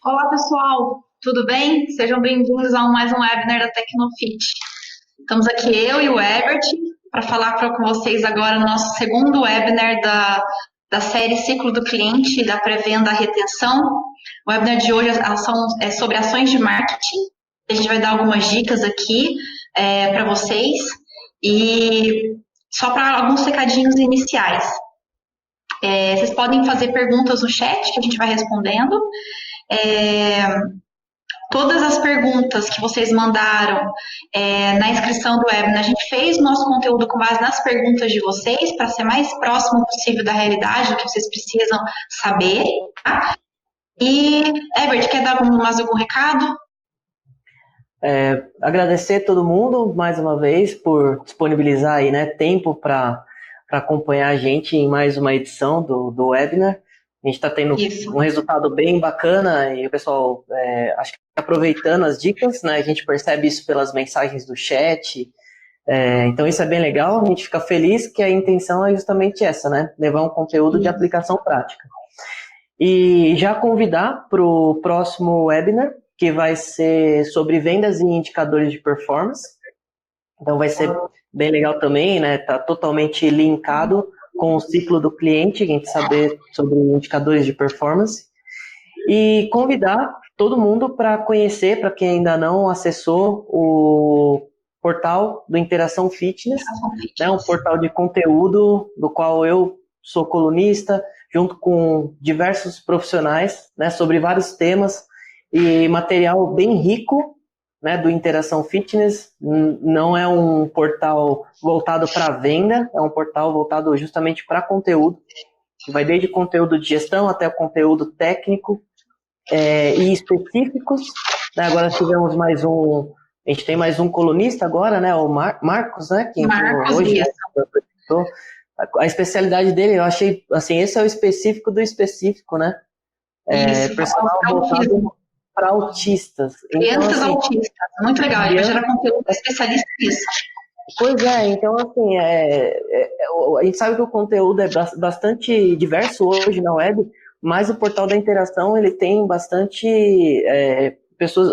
Olá, pessoal, tudo bem? Sejam bem-vindos a mais um webinar da Tecnofit. Estamos aqui eu e o Herbert para falar com vocês agora no nosso segundo webinar da série Ciclo do Cliente da Pré-Venda à Retenção. O webinar de hoje é sobre ações de marketing. A gente vai dar algumas dicas aqui para vocês e só para alguns recadinhos iniciais. Vocês podem fazer perguntas no chat que a gente vai respondendo. Todas as perguntas que vocês mandaram na inscrição do webinar, a gente fez o nosso conteúdo com base nas perguntas de vocês, para ser mais próximo possível da realidade, do que vocês precisam saber, tá? E, Herbert, quer dar mais algum recado? Agradecer a todo mundo, mais uma vez, por disponibilizar aí, tempo para acompanhar a gente em mais uma edição do webinar. A gente está tendo um resultado bem bacana e o pessoal, acho que aproveitando as dicas, né? A gente percebe isso pelas mensagens do chat. Então isso é bem legal, a gente fica feliz que a intenção é justamente essa, né? Levar um conteúdo de aplicação prática. E já convidar para o próximo webinar, que vai ser sobre vendas e indicadores de performance. Então vai ser bem legal também, né? Está totalmente linkado com o ciclo do cliente, a gente saber sobre indicadores de performance, e convidar todo mundo para conhecer, para quem ainda não acessou, o portal do Interação Fitness, né, um portal de conteúdo do qual eu sou colunista, junto com diversos profissionais, né, sobre vários temas, e material bem rico, né, do Interação Fitness. Não é um portal voltado para venda, é um portal voltado justamente para conteúdo, que vai desde conteúdo de gestão até o conteúdo técnico e específicos. Né? Agora tivemos a gente tem mais um colunista agora, né, o Marcos, né, que entrou hoje. A especialidade dele, eu achei, assim, esse é o específico do específico, né? Personal voltado para autistas. Crianças autistas, muito legal, ele vai gerar conteúdo especialista nisso. Pois é, então assim, a gente sabe que o conteúdo é bastante diverso hoje na web, mas o portal da interação, ele tem bastante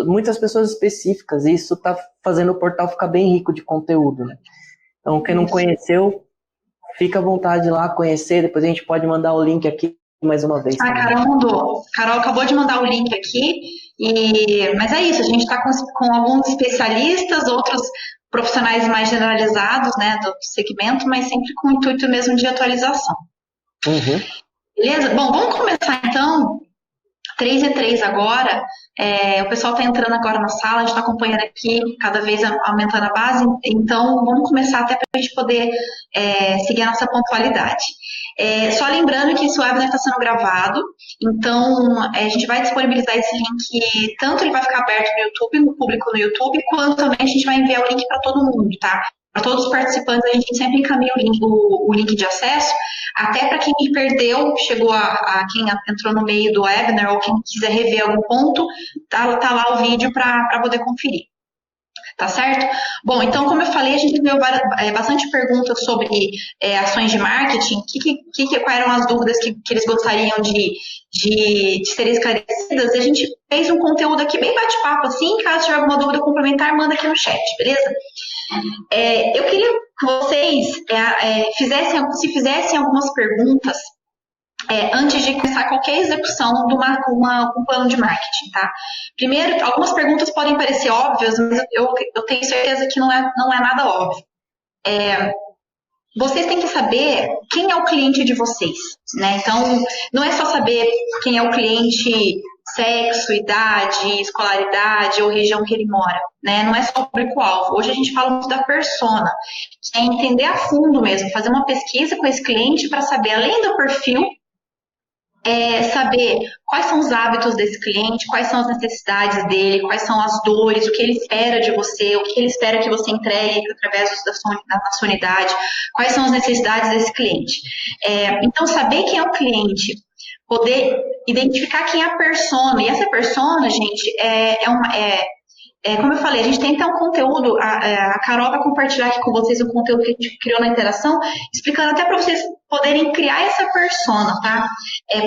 muitas pessoas específicas, e isso está fazendo o portal ficar bem rico de conteúdo, né? Então, quem não conheceu, fica à vontade lá conhecer, depois a gente pode mandar o link aqui mais uma vez. A Carol mandou. Carol acabou de mandar o link aqui. Mas é isso, a gente está com alguns especialistas, outros profissionais mais generalizados, né, do segmento, mas sempre com o intuito mesmo de atualização. Uhum. Beleza? Bom, vamos começar então. 3 agora. O pessoal está entrando agora na sala, a gente está acompanhando aqui, cada vez aumentando a base, então vamos começar até para a gente poder seguir a nossa pontualidade. Só lembrando que esse webinar está sendo gravado, então a gente vai disponibilizar esse link, tanto ele vai ficar aberto no YouTube, no público no YouTube, quanto também a gente vai enviar o link para todo mundo, tá? Para todos os participantes, a gente sempre encaminha o link de acesso, até para quem perdeu, chegou a quem entrou no meio do webinar, ou quem quiser rever algum ponto, tá lá o vídeo para poder conferir. Tá certo? Bom, então, como eu falei, a gente viu bastante perguntas sobre ações de marketing, quais eram as dúvidas que eles gostariam de serem esclarecidas, e a gente fez um conteúdo aqui bem bate-papo, assim, caso tiver alguma dúvida complementar, manda aqui no chat, beleza? Eu queria que vocês fizessem algumas perguntas antes de começar qualquer execução de um plano de marketing, tá? Primeiro, algumas perguntas podem parecer óbvias, mas eu tenho certeza que não é nada óbvio. Vocês têm que saber quem é o cliente de vocês, né? Então, não é só saber quem é o cliente, sexo, idade, escolaridade ou região que ele mora, né? Não é só o público-alvo. Hoje a gente fala muito da persona, que é entender a fundo mesmo, fazer uma pesquisa com esse cliente para saber, além do perfil, saber quais são os hábitos desse cliente, quais são as necessidades dele, quais são as dores, o que ele espera de você, o que ele espera que você entregue através da sua unidade, quais são as necessidades desse cliente. Então, saber quem é o cliente, poder identificar quem é a persona, e essa persona, gente, como eu falei, a gente tem então um conteúdo, a Carol vai compartilhar aqui com vocês o conteúdo que a gente criou na interação, explicando até para vocês poderem criar essa persona, tá?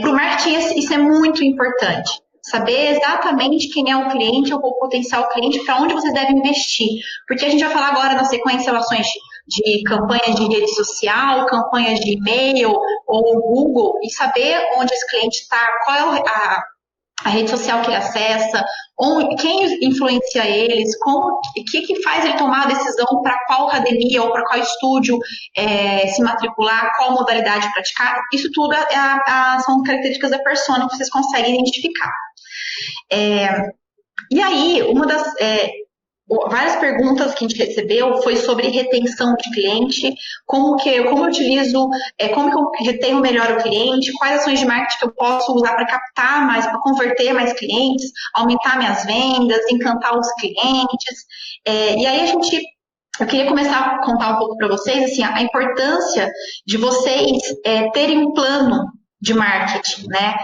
Para o marketing isso é muito importante. Saber exatamente quem é o cliente ou o potencial cliente, para onde vocês devem investir. Porque a gente vai falar agora na sequência relações de campanhas de rede social, campanhas de e-mail ou Google, e saber onde esse cliente está, qual é a rede social que ele acessa, quem influencia eles, o que faz ele tomar a decisão para qual academia ou para qual estúdio se matricular, qual modalidade praticar. Isso tudo são características da persona que vocês conseguem identificar. E aí, várias perguntas que a gente recebeu foi sobre retenção de cliente, como eu utilizo, como que eu retenho melhor o cliente, quais ações de marketing que eu posso usar para captar mais, para converter mais clientes, aumentar minhas vendas, encantar os clientes. E aí eu queria começar a contar um pouco para vocês assim, a importância de vocês terem um plano de marketing, né?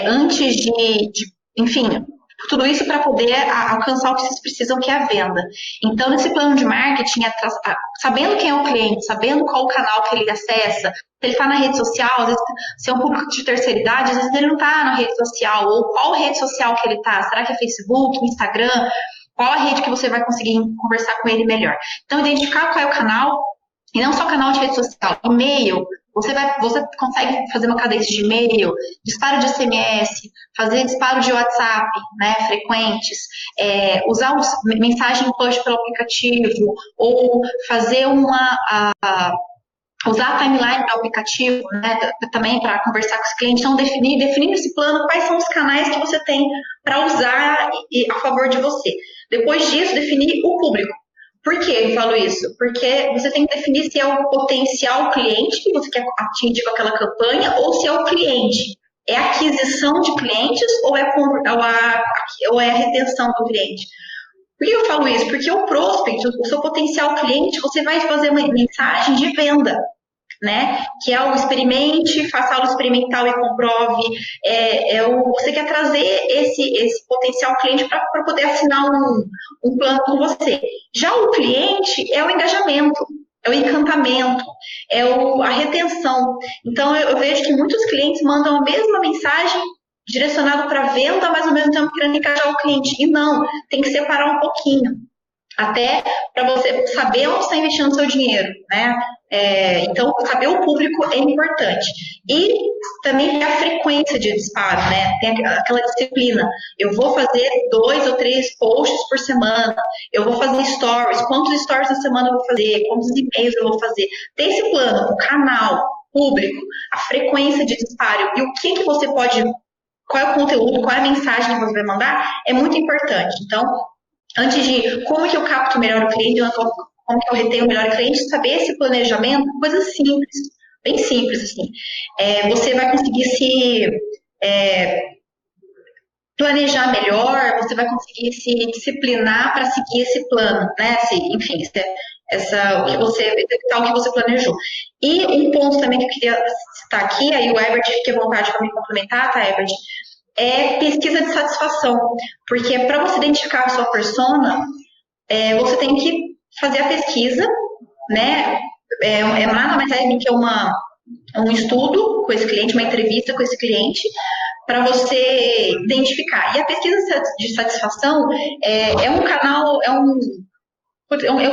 Antes enfim, tudo isso para poder alcançar o que vocês precisam, que é a venda. Então, nesse plano de marketing, sabendo quem é o cliente, sabendo qual o canal que ele acessa, se ele está na rede social, às vezes, se é um público de terceira idade, às vezes ele não está na rede social, ou qual rede social que ele está, será que é Facebook, Instagram, qual a rede que você vai conseguir conversar com ele melhor. Então, identificar qual é o canal, e não só canal de rede social, e-mail. Você consegue fazer uma cadência de e-mail, disparo de SMS, fazer disparo de WhatsApp, né, frequentes, usar mensagem push pelo aplicativo, ou fazer usar a timeline do aplicativo, né, também para conversar com os clientes. Então, definir esse plano, quais são os canais que você tem para usar a favor de você. Depois disso, definir o público. Por que eu falo isso? Porque você tem que definir se é o potencial cliente que você quer atingir com aquela campanha ou se é o cliente. É a aquisição de clientes ou é a retenção do cliente? Por que eu falo isso? Porque o prospect, o seu potencial cliente, você vai fazer uma mensagem de venda, né? Que é o experimente, faça aula experimental e comprove. Você quer trazer esse potencial cliente para poder assinar um plano com você. Já o cliente é o engajamento, é o encantamento, a retenção. Então, eu vejo que muitos clientes mandam a mesma mensagem direcionada para venda, mas ao mesmo tempo querendo engajar o cliente. E não, tem que separar um pouquinho. Até para você saber onde está investindo o seu dinheiro, né? Então, saber o público é importante. E também tem a frequência de disparo, né? Tem aquela disciplina. Eu vou fazer 2 ou 3 posts por semana. Eu vou fazer stories. Quantos stories na semana eu vou fazer? Quantos e-mails eu vou fazer? Tem esse plano, o canal, público, a frequência de disparo e o que você pode... Qual é o conteúdo, qual é a mensagem que você vai mandar, é muito importante. Então, antes de como que eu capto melhor o cliente, como que eu retenho melhor o cliente, saber esse planejamento, coisa simples, bem simples, assim. Você vai conseguir se planejar melhor, você vai conseguir se disciplinar para seguir esse plano, né? Enfim, o que você planejou. E um ponto também que eu queria citar aqui, aí o Herbert, fique à vontade para me complementar, tá, Herbert? É pesquisa de satisfação, porque para você identificar a sua persona, você tem que fazer a pesquisa, né? Nada mais é que um estudo com esse cliente, uma entrevista com esse cliente, para você identificar. E a pesquisa de satisfação é um canal, eu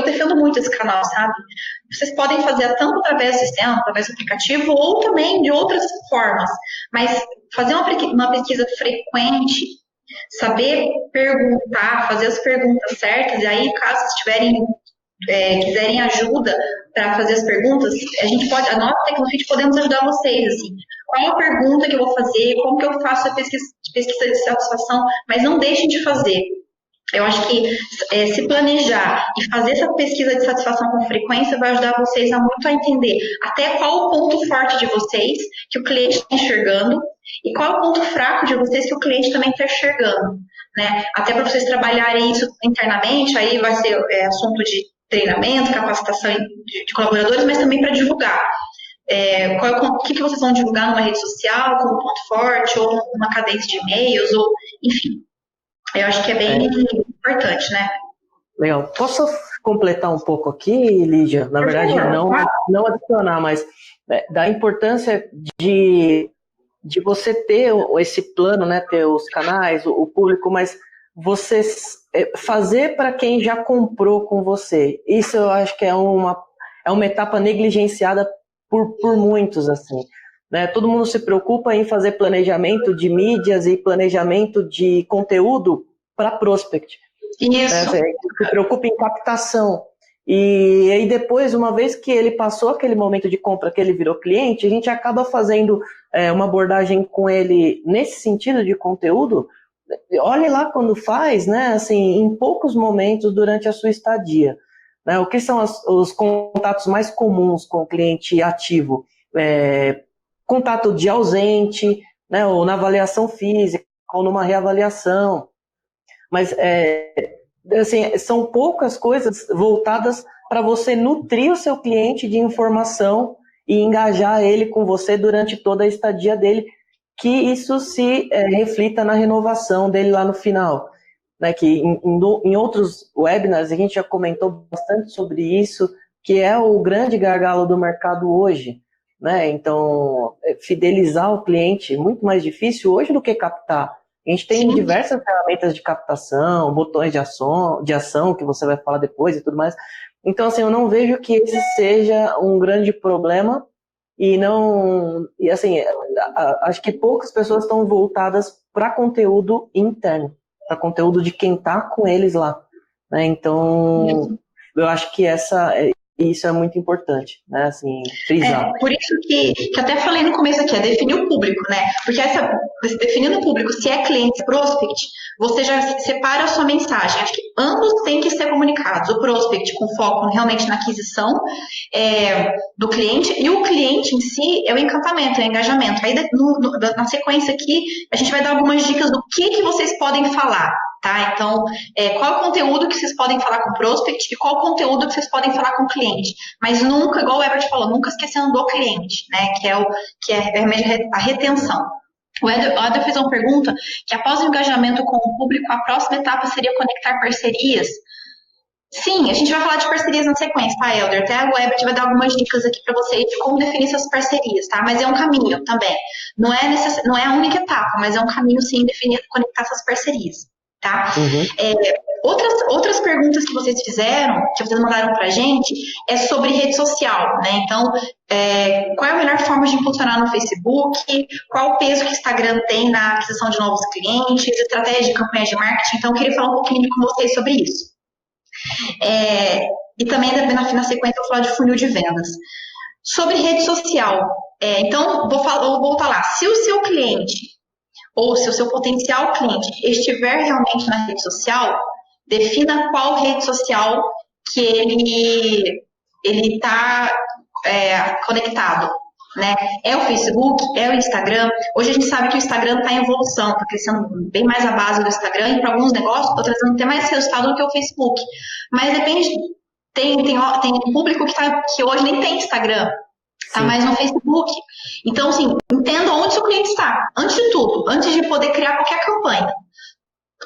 defendo muito esse canal, sabe? Vocês podem fazer tanto através do sistema, através do aplicativo, ou também de outras formas. Mas fazer uma pesquisa frequente, saber perguntar, fazer as perguntas certas, e aí, caso vocês quiserem ajuda para fazer as perguntas, a nós, Tecnofit, podemos ajudar vocês, assim. Qual a pergunta que eu vou fazer, como que eu faço a pesquisa de satisfação, mas não deixem de fazer. Eu acho que se planejar e fazer essa pesquisa de satisfação com frequência vai ajudar vocês muito a entender até qual o ponto forte de vocês que o cliente está enxergando e qual o ponto fraco de vocês que o cliente também está enxergando, né? Até para vocês trabalharem isso internamente, aí vai ser assunto de treinamento, capacitação de colaboradores, mas também para divulgar. O que vocês vão divulgar numa rede social, como ponto forte, ou uma cadência de e-mails, ou enfim. Eu acho que é bem importante, né? Legal. Posso completar um pouco aqui, Lídia? Na verdade, não adicionar, mas da importância de de você ter esse plano, né, ter os canais, o público, mas você fazer para quem já comprou com você. Isso eu acho que é uma etapa negligenciada por muitos, assim. Né? Todo mundo se preocupa em fazer planejamento de mídias e planejamento de conteúdo para prospect. Isso. Né? Se preocupa em captação. E aí depois, uma vez que ele passou aquele momento de compra, que ele virou cliente, a gente acaba fazendo uma abordagem com ele nesse sentido de conteúdo. Olhe lá quando faz, né? Assim, em poucos momentos durante a sua estadia. Né? O que são os contatos mais comuns com o cliente ativo? Contato de ausente, né? Ou na avaliação física, ou numa reavaliação. Mas assim, são poucas coisas voltadas para você nutrir o seu cliente de informação e engajar ele com você durante toda a estadia dele, que isso se reflita na renovação dele lá no final. Né, que em outros webinars a gente já comentou bastante sobre isso, que é o grande gargalo do mercado hoje. Né? Então, fidelizar o cliente é muito mais difícil hoje do que captar. A gente tem diversas ferramentas de captação, botões de ação, que você vai falar depois e tudo mais. Então, assim, eu não vejo que esse seja um grande problema e assim, acho que poucas pessoas estão voltadas para conteúdo interno, para conteúdo de quem está com eles lá. Né? Então, eu acho que isso é muito importante, né? Assim, frisar. Por isso que até falei no começo aqui, é definir o público, né? Porque definindo o público, se é cliente prospect, você já separa a sua mensagem. Acho que ambos têm que ser comunicados. O prospect com foco realmente na aquisição do cliente, e o cliente em si é o encantamento, é o engajamento. Aí na sequência aqui, a gente vai dar algumas dicas do que vocês podem falar. Tá? Então, qual é o conteúdo que vocês podem falar com o prospect e qual o conteúdo que vocês podem falar com o cliente. Mas nunca, igual o Ebert falou, nunca esquecendo do cliente, né? Que é a retenção. O Eder fez uma pergunta que após o engajamento com o público, a próxima etapa seria conectar parcerias. Sim, a gente vai falar de parcerias na sequência, tá, Helder? Até o Ebert vai dar algumas dicas aqui para vocês de como definir essas parcerias, tá? Mas é um caminho também. Não é a única etapa, mas é um caminho, sim, definir, conectar essas parcerias. Tá? Outras perguntas que vocês fizeram, que vocês mandaram pra gente, é sobre rede social, né? Então, qual é a melhor forma de impulsionar no Facebook? Qual o peso que o Instagram tem na aquisição de novos clientes? Estratégia de campanha de marketing? Então, eu queria falar um pouquinho com vocês sobre isso. E também, na sequência, eu vou falar de funil de vendas. Sobre rede social, então, vou voltar lá. Se o seu cliente ou se o seu potencial cliente estiver realmente na rede social, defina qual rede social que ele está conectado. Né? É o Facebook? É o Instagram? Hoje a gente sabe que o Instagram está em evolução, está crescendo bem mais a base do Instagram e para alguns negócios está trazendo até mais resultado do que o Facebook. Mas depende, tem público que hoje nem tem Instagram. Está mais no Facebook. Então, assim, entenda onde seu cliente está. Antes de tudo, antes de poder criar qualquer campanha,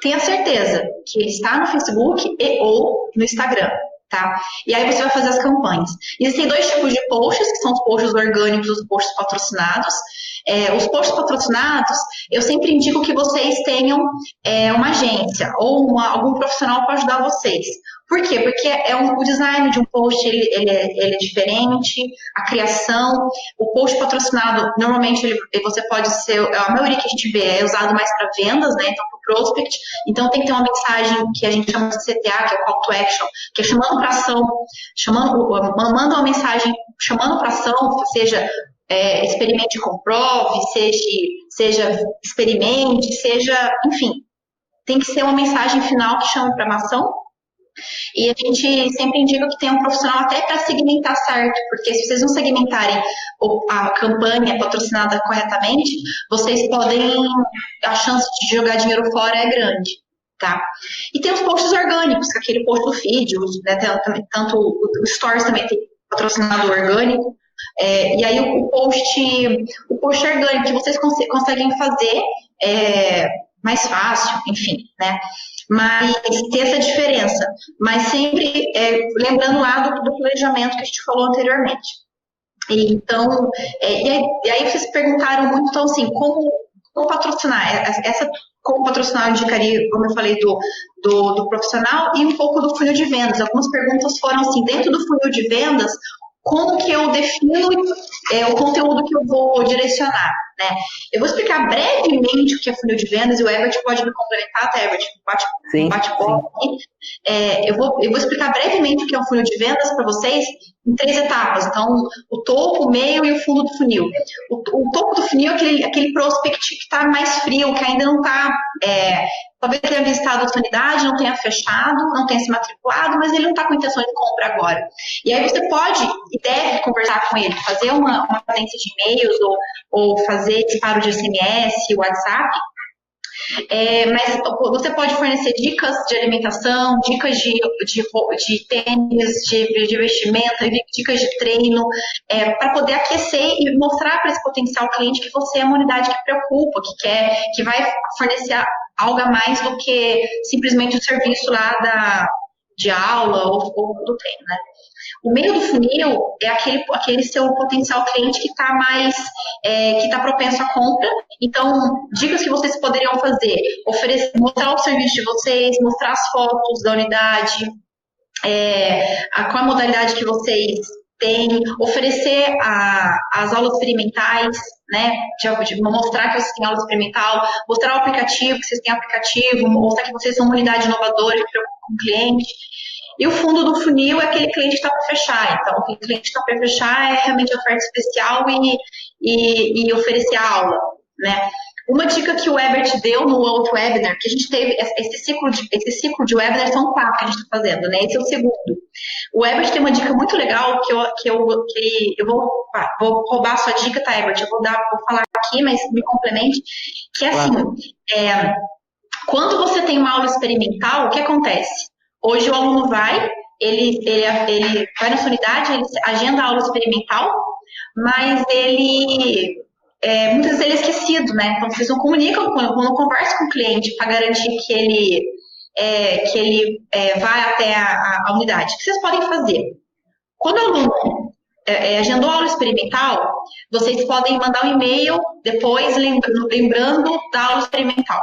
tenha certeza que ele está no Facebook ou no Instagram. Tá? E aí você vai fazer as campanhas. Existem dois tipos de posts, que são os posts orgânicos e os posts patrocinados. Os posts patrocinados, eu sempre indico que vocês tenham uma agência ou algum profissional para ajudar vocês. Por quê? Porque o design de um post ele é diferente, a criação, o post patrocinado, normalmente você pode ser, a maioria que a gente vê é usado mais para vendas, né? Então, para o prospect, então tem que ter uma mensagem que a gente chama de CTA, que é o Call to Action, que é chamando para ação, manda uma mensagem chamando para ação, seja experimente e comprove, seja experimente, enfim, tem que ser uma mensagem final que chama para uma ação. E a gente sempre indica que tem um profissional até para segmentar certo, porque se vocês não segmentarem a campanha patrocinada corretamente, vocês podem, a chance de jogar dinheiro fora é grande, tá? E tem os posts orgânicos, que é aquele post do feed, né, tanto o Stories também tem patrocinado orgânico, e aí o post orgânico que vocês conseguem fazer mais fácil, enfim, né? Mas tem essa diferença. Mas sempre lembrando lá do planejamento que a gente falou anteriormente. Então, e aí vocês perguntaram muito, então, assim, como patrocinar? Como patrocinar, eu indicaria, como eu falei, do profissional e um pouco do funil de vendas. Algumas perguntas foram assim, dentro do funil de vendas, como que eu defino o conteúdo que eu vou direcionar, né? Eu vou explicar brevemente o que é funil de vendas e o Herbert pode me complementar, tá, Herbert? Um bate-bola aqui. Eu vou explicar brevemente o que é um funil de vendas para vocês em 3 etapas. Então, o topo, o meio e o fundo do funil. O topo do funil é aquele prospect que está mais frio, que ainda não está... talvez tenha visitado a sua unidade, não tenha fechado, não tenha se matriculado, mas ele não está com intenção de compra agora. E aí você pode e deve conversar com ele, fazer uma cadência de e-mails ou fazer disparo de SMS, WhatsApp. Mas você pode fornecer dicas de alimentação, dicas de tênis, de vestimenta, dicas de treino, para poder aquecer e mostrar para esse potencial cliente que você é uma unidade que preocupa, que vai fornecer algo a mais do que simplesmente o serviço lá de aula ou do treino, né? O meio do funil é aquele seu potencial cliente que está mais, que está propenso à compra. Então, dicas que vocês poderiam fazer: mostrar o serviço de vocês, mostrar as fotos da unidade, qual a modalidade que vocês têm, oferecer as aulas experimentais, né? De mostrar que vocês têm aula experimental, mostrar o aplicativo, que vocês têm aplicativo, mostrar que vocês são uma unidade inovadora que preocupa com o cliente. E o fundo do funil é aquele cliente que está para fechar. Então, o cliente que está para fechar é realmente oferta especial e oferecer a aula, né? Uma dica que o Herbert deu no outro webinar, que a gente teve, esse ciclo de webinar são 4 que a gente está fazendo, né? Esse é o segundo. O Herbert tem uma dica muito legal que eu vou roubar a sua dica, tá, Herbert? Eu vou falar aqui, mas me complemente, que é assim, quando você tem uma aula experimental, o que acontece? Hoje o aluno vai, ele vai na sua unidade, ele agenda a aula experimental, mas muitas vezes ele é esquecido, né? Então vocês não comunicam, não conversam com o cliente para garantir que ele vai até a unidade. O que vocês podem fazer? Quando o aluno agendou a aula experimental, vocês podem mandar um e-mail depois lembrando da aula experimental.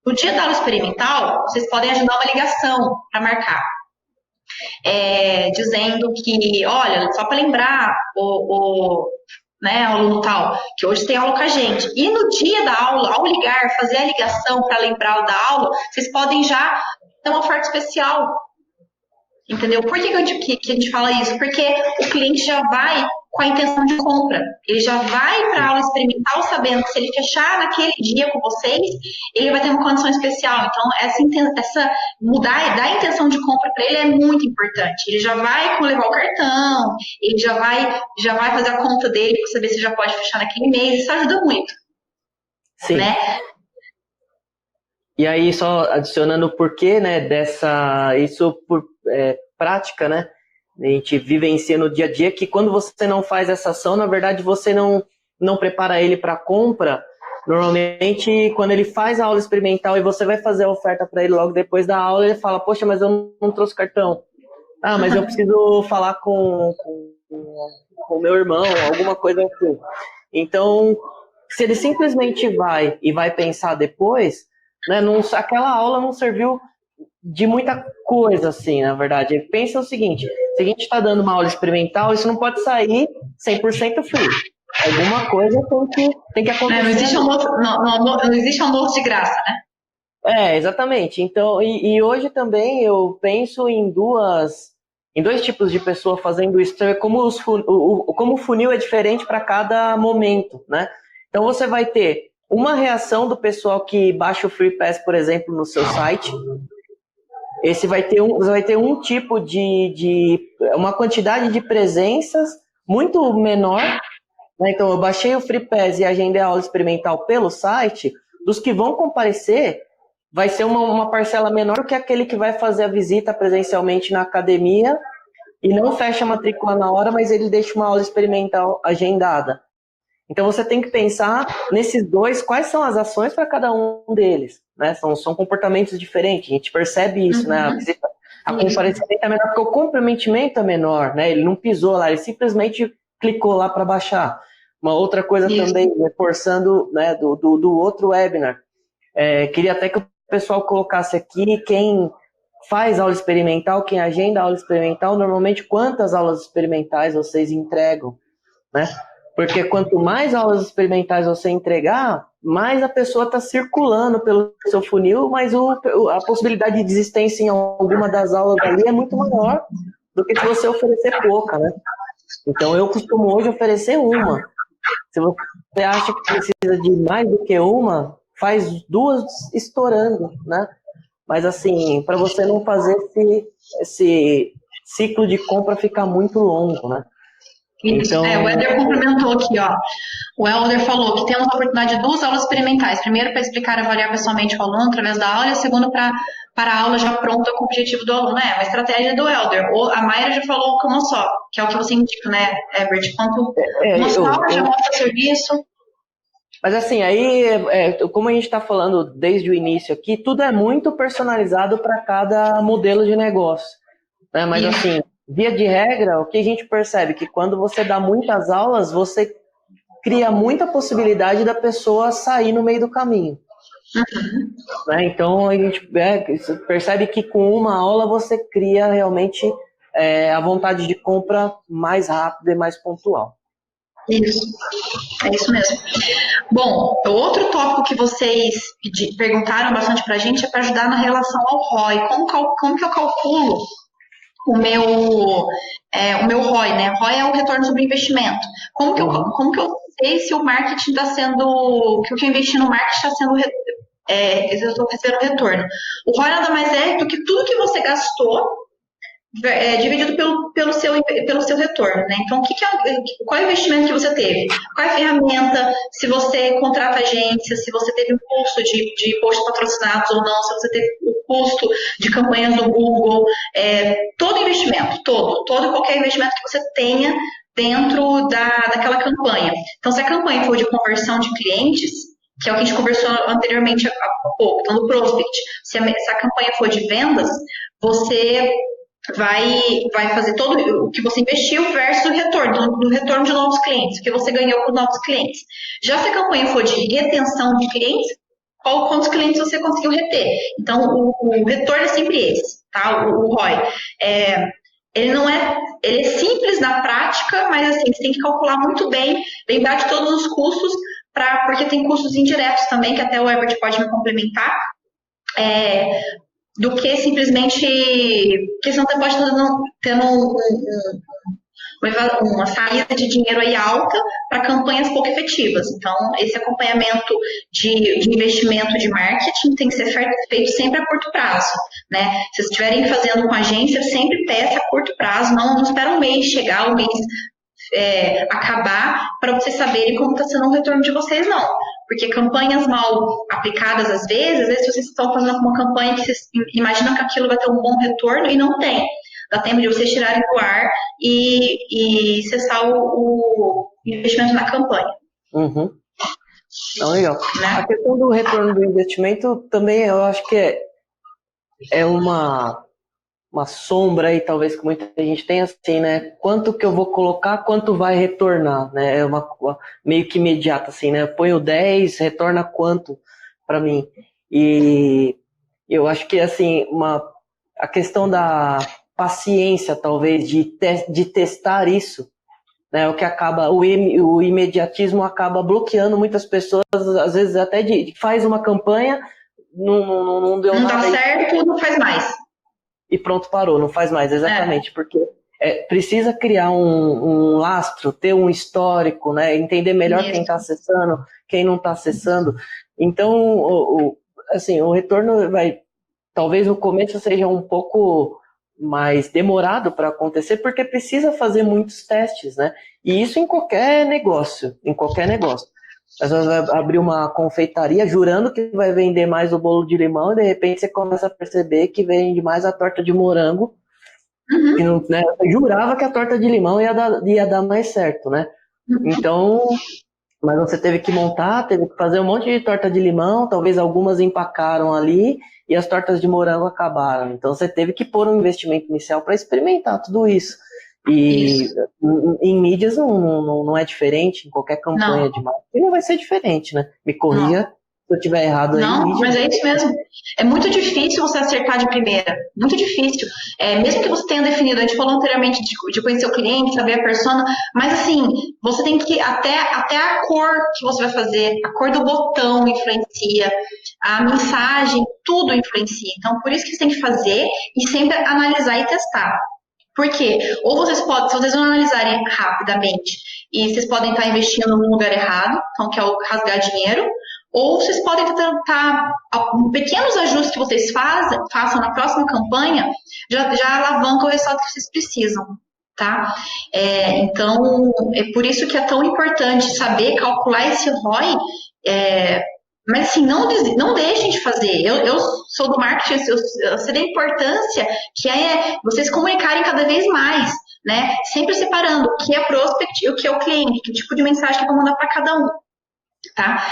No dia da aula experimental, vocês podem agendar uma ligação para marcar, dizendo que, olha, só para lembrar né, aluno tal, que hoje tem aula com a gente. E no dia da aula, ao ligar, fazer a ligação para lembrar da aula, vocês podem já ter uma oferta especial. Entendeu? Por que a gente fala isso? Porque o cliente já vai com a intenção de compra. Ele já vai para a aula experimental sabendo que se ele fechar naquele dia com vocês, ele vai ter uma condição especial. Então, mudar da intenção de compra para ele é muito importante. Ele já vai levar o cartão, ele já vai fazer a conta dele para saber se já pode fechar naquele mês. Isso ajuda muito. Sim. Né? E aí, só adicionando o porquê, né, isso por prática, né, a gente vivencia no dia a dia que quando você não faz essa ação, na verdade, você não prepara ele para compra. Normalmente, quando ele faz a aula experimental e você vai fazer a oferta para ele logo depois da aula, ele fala, poxa, mas eu não trouxe cartão. Ah, mas eu preciso falar com o meu irmão, alguma coisa assim. Então, se ele simplesmente vai pensar depois, né, aquela aula não serviu de muita coisa, assim, na verdade. Pensa o seguinte, se a gente está dando uma aula experimental, isso não pode sair 100% free. Alguma coisa tem que acontecer. Não existe almoço de graça, né? Exatamente. Então, e hoje também eu penso em dois tipos de pessoa fazendo isso. Você vê como o funil é diferente para cada momento, né? Então você vai ter uma reação do pessoal que baixa o Free Pass, por exemplo, no seu site. Você vai ter um tipo uma quantidade de presenças muito menor, né? Então eu baixei o Free Pass e agendei a aula experimental pelo site. Dos que vão comparecer, vai ser uma parcela menor do que aquele que vai fazer a visita presencialmente na academia e não fecha a matrícula na hora, mas ele deixa uma aula experimental agendada. Então você tem que pensar nesses dois, quais são as ações para cada um deles, né? São comportamentos diferentes, a gente percebe isso, né? A comparecimento é menor, porque o comprometimento é menor, né? Ele não pisou lá, ele simplesmente clicou lá para baixar. Uma outra coisa também, reforçando, né, do outro webinar, queria até que o pessoal colocasse aqui quem faz aula experimental, quem agenda aula experimental, normalmente quantas aulas experimentais vocês entregam, né? Porque quanto mais aulas experimentais você entregar, mais a pessoa está circulando pelo seu funil, mas a possibilidade de desistência em alguma das aulas ali é muito maior do que se você oferecer pouca, né? Então eu costumo hoje oferecer uma. Se você acha que precisa de mais do que uma, faz 2 estourando, né? Mas assim, para você não fazer esse ciclo de compra ficar muito longo, né? Então... o Helder complementou aqui, ó. O Helder falou que temos a oportunidade de 2 aulas experimentais. Primeiro, para explicar e avaliar pessoalmente o aluno através da aula, e segundo, para a aula já pronta com o objetivo do aluno. Uma estratégia do Helder. A Mayra já falou com uma só, que é o que você indica, né, Herbert? Quanto uma só aula já mostra o serviço. Mas assim, aí, como a gente está falando desde o início aqui, tudo é muito personalizado para cada modelo de negócio, né? Mas assim, via de regra, o que a gente percebe é que quando você dá muitas aulas, você cria muita possibilidade da pessoa sair no meio do caminho. Né? Então, a gente percebe que com uma aula você cria realmente a vontade de compra mais rápida e mais pontual. Isso, é isso mesmo. Bom, o outro tópico que vocês perguntaram bastante pra gente é para ajudar na relação ao ROI. Como que eu calculo o meu ROI, né? ROI é o retorno sobre investimento. Como que eu sei se o marketing está sendo, que o que eu investi no marketing está sendo, eu estou recebendo retorno? O ROI nada mais é do que tudo que você gastou dividido pelo seu retorno, né? Então, qual é o investimento que você teve? Qual é a ferramenta? Se você contrata agência, se você teve um custo de posts patrocinados ou não, se você teve o custo de campanhas no Google, todo investimento, todo e qualquer investimento que você tenha dentro daquela campanha. Então, se a campanha for de conversão de clientes, que é o que a gente conversou anteriormente há pouco, então no prospect, se a campanha for de vendas, você vai fazer todo o que você investiu versus o retorno, do retorno de novos clientes, o que você ganhou com novos clientes. Já se a campanha for de retenção de clientes, quantos clientes você conseguiu reter. Então, o retorno é sempre esse, tá? O ROI. Ele é simples na prática, mas assim, você tem que calcular muito bem, lembrar de todos os custos, porque tem custos indiretos também, que até o Herbert pode me complementar, do que simplesmente, porque senão você pode estar tendo uma saída de dinheiro aí alta para campanhas pouco efetivas. Então, esse acompanhamento de investimento de marketing tem que ser feito sempre a curto prazo, né? Se vocês estiverem fazendo com agência, sempre peça a curto prazo, não espera um mês chegar, um mês acabar, para vocês saberem como está sendo o retorno de vocês, não. Porque campanhas mal aplicadas, às vezes vocês estão fazendo uma campanha que vocês imaginam que aquilo vai ter um bom retorno e não tem. Dá tempo de vocês tirarem do ar e cessar o investimento na campanha. Uhum. Não, legal. Né? A questão do retorno do investimento também eu acho que é uma sombra aí, talvez, que muita gente tem assim, né? Quanto que eu vou colocar, quanto vai retornar, né? É uma meio que imediata, assim, né? Eu ponho 10, retorna quanto para mim? E eu acho que, assim, a questão da paciência, talvez, de testar isso, né? O que acaba, o imediatismo acaba bloqueando muitas pessoas, às vezes até faz uma campanha, não deu nada. Não dá certo, não faz mais. E pronto, parou, não faz mais, exatamente, porque precisa criar um lastro, ter um histórico, né, entender melhor quem está acessando, quem não está acessando. Então, assim, o retorno talvez no começo seja um pouco mais demorado para acontecer, porque precisa fazer muitos testes, né, e isso em qualquer negócio. Às vezes vai abrir uma confeitaria jurando que vai vender mais o bolo de limão e de repente você começa a perceber que vende mais a torta de morango. Uhum. Que não, né, eu jurava que a torta de limão ia dar mais certo, né? Então, mas você teve que montar, teve que fazer um monte de torta de limão, talvez algumas empacaram ali e as tortas de morango acabaram. Então você teve que pôr um investimento inicial para experimentar tudo isso. E em mídias não é diferente, em qualquer campanha de marketing não vai ser diferente, né? Me corrija se eu estiver errado aí. Não, mas é isso mesmo. É muito difícil você acertar de primeira. Muito difícil. Mesmo que você tenha definido, a gente falou anteriormente de conhecer o cliente, saber a persona, mas assim, você tem que, até a cor que você vai fazer, a cor do botão influencia, a mensagem, tudo influencia. Então, por isso que você tem que fazer e sempre analisar e testar. Por quê? Ou vocês podem, se vocês não analisarem rapidamente, e vocês podem estar investindo no lugar errado, então que é o rasgar dinheiro, ou vocês podem tentar, pequenos ajustes que vocês façam na próxima campanha, já alavanca o resultado que vocês precisam, tá? Então, é por isso que é tão importante saber calcular esse ROI, mas assim, não deixem de fazer. Eu sou do marketing, eu sei da importância que é vocês comunicarem cada vez mais, né? Sempre separando o que é prospect e o que é o cliente, que tipo de mensagem que eu vou mandar para cada um. Tá?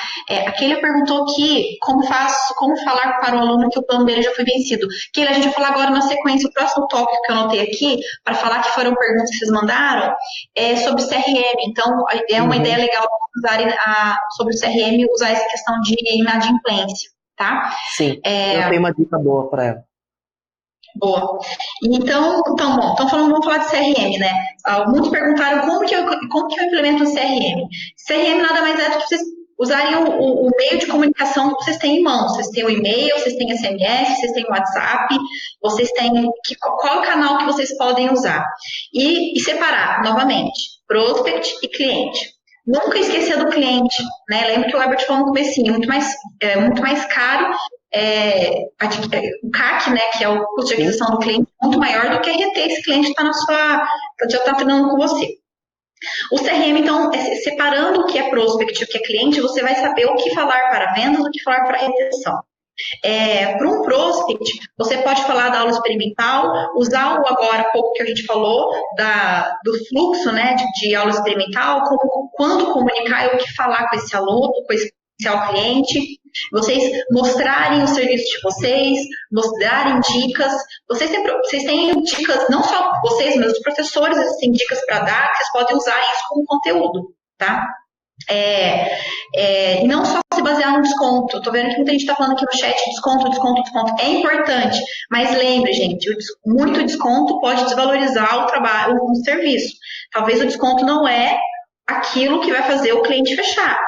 Aqui ele perguntou aqui como falar para o aluno que o plano dele já foi vencido. Que a gente vai falar agora na sequência, o próximo tópico que eu anotei aqui, para falar que foram perguntas que vocês mandaram, é sobre CRM. Então, é uma ideia legal usarem sobre o CRM, usar essa questão de inadimplência, tá? Sim, eu tenho uma dica boa para ela. Boa. Então vamos falar de CRM, né? Muitos perguntaram como que eu implemento o CRM. CRM nada mais é do que vocês usarem o meio de comunicação que vocês têm em mãos. Vocês têm o e-mail, vocês têm SMS, vocês têm o WhatsApp, vocês têm qual é o canal que vocês podem usar. E separar, novamente, prospect e cliente. Nunca esquecer do cliente, né? Lembra que o Herbert falou no comecinho, muito mais caro, o CAC, né, que é o custo de aquisição do cliente, muito maior do que reter esse cliente que já está treinando com você. O CRM, então, separando o que é prospect e o que é cliente, você vai saber o que falar para vendas, o que falar para retenção. Para um prospect, você pode falar da aula experimental, usar o agora há pouco que a gente falou do fluxo, né, de aula experimental, quando comunicar e o que falar com esse aluno, com esse potencial cliente, vocês mostrarem o serviço de vocês, darem dicas. Vocês têm dicas, não só vocês, mas os professores, eles têm dicas para dar, que vocês podem usar isso como conteúdo, tá? E não só se basear no desconto. Tô vendo que muita gente está falando aqui no chat, desconto. É importante, mas lembre, gente, muito desconto pode desvalorizar o trabalho, o serviço. Talvez o desconto não é aquilo que vai fazer o cliente fechar.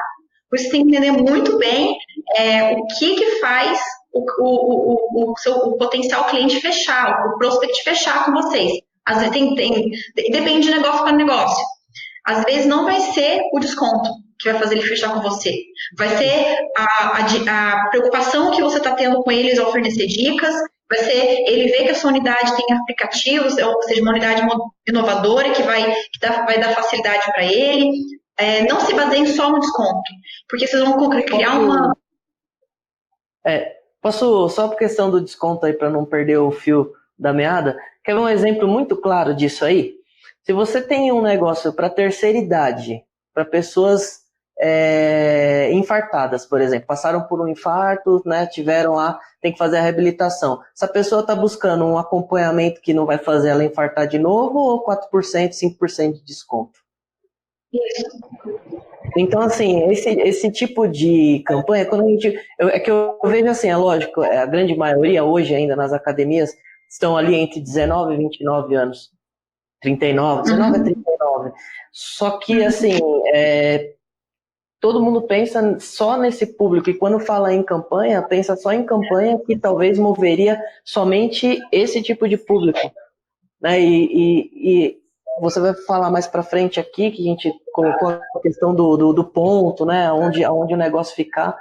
Por isso, você tem que entender muito bem o que faz o potencial cliente fechar, o prospect fechar com vocês. Às vezes depende de negócio para negócio. Às vezes não vai ser o desconto que vai fazer ele fechar com você. Vai ser a preocupação que você está tendo com eles ao fornecer dicas, vai ser ele ver que a sua unidade tem aplicativos, ou seja, uma unidade inovadora que vai dar facilidade para ele. Não se baseiem só no desconto, porque vocês vão criar uma... Posso, só por questão do desconto aí, para não perder o fio da meada, quer ver um exemplo muito claro disso aí? Se você tem um negócio para terceira idade, para pessoas infartadas, por exemplo, passaram por um infarto, né, tiveram lá, tem que fazer a reabilitação. Essa pessoa está buscando um acompanhamento que não vai fazer ela infartar de novo, ou 4%, 5% de desconto? Então, assim, esse tipo de campanha, quando eu vejo assim, é lógico, a grande maioria hoje ainda nas academias estão ali entre 19 e 29 anos, 19 a 39. Só que, assim, todo mundo pensa só nesse público, e quando fala em campanha, pensa só em campanha que talvez moveria somente esse tipo de público, né? E você vai falar mais para frente aqui, que a gente colocou a questão do ponto, né? Onde o negócio ficar.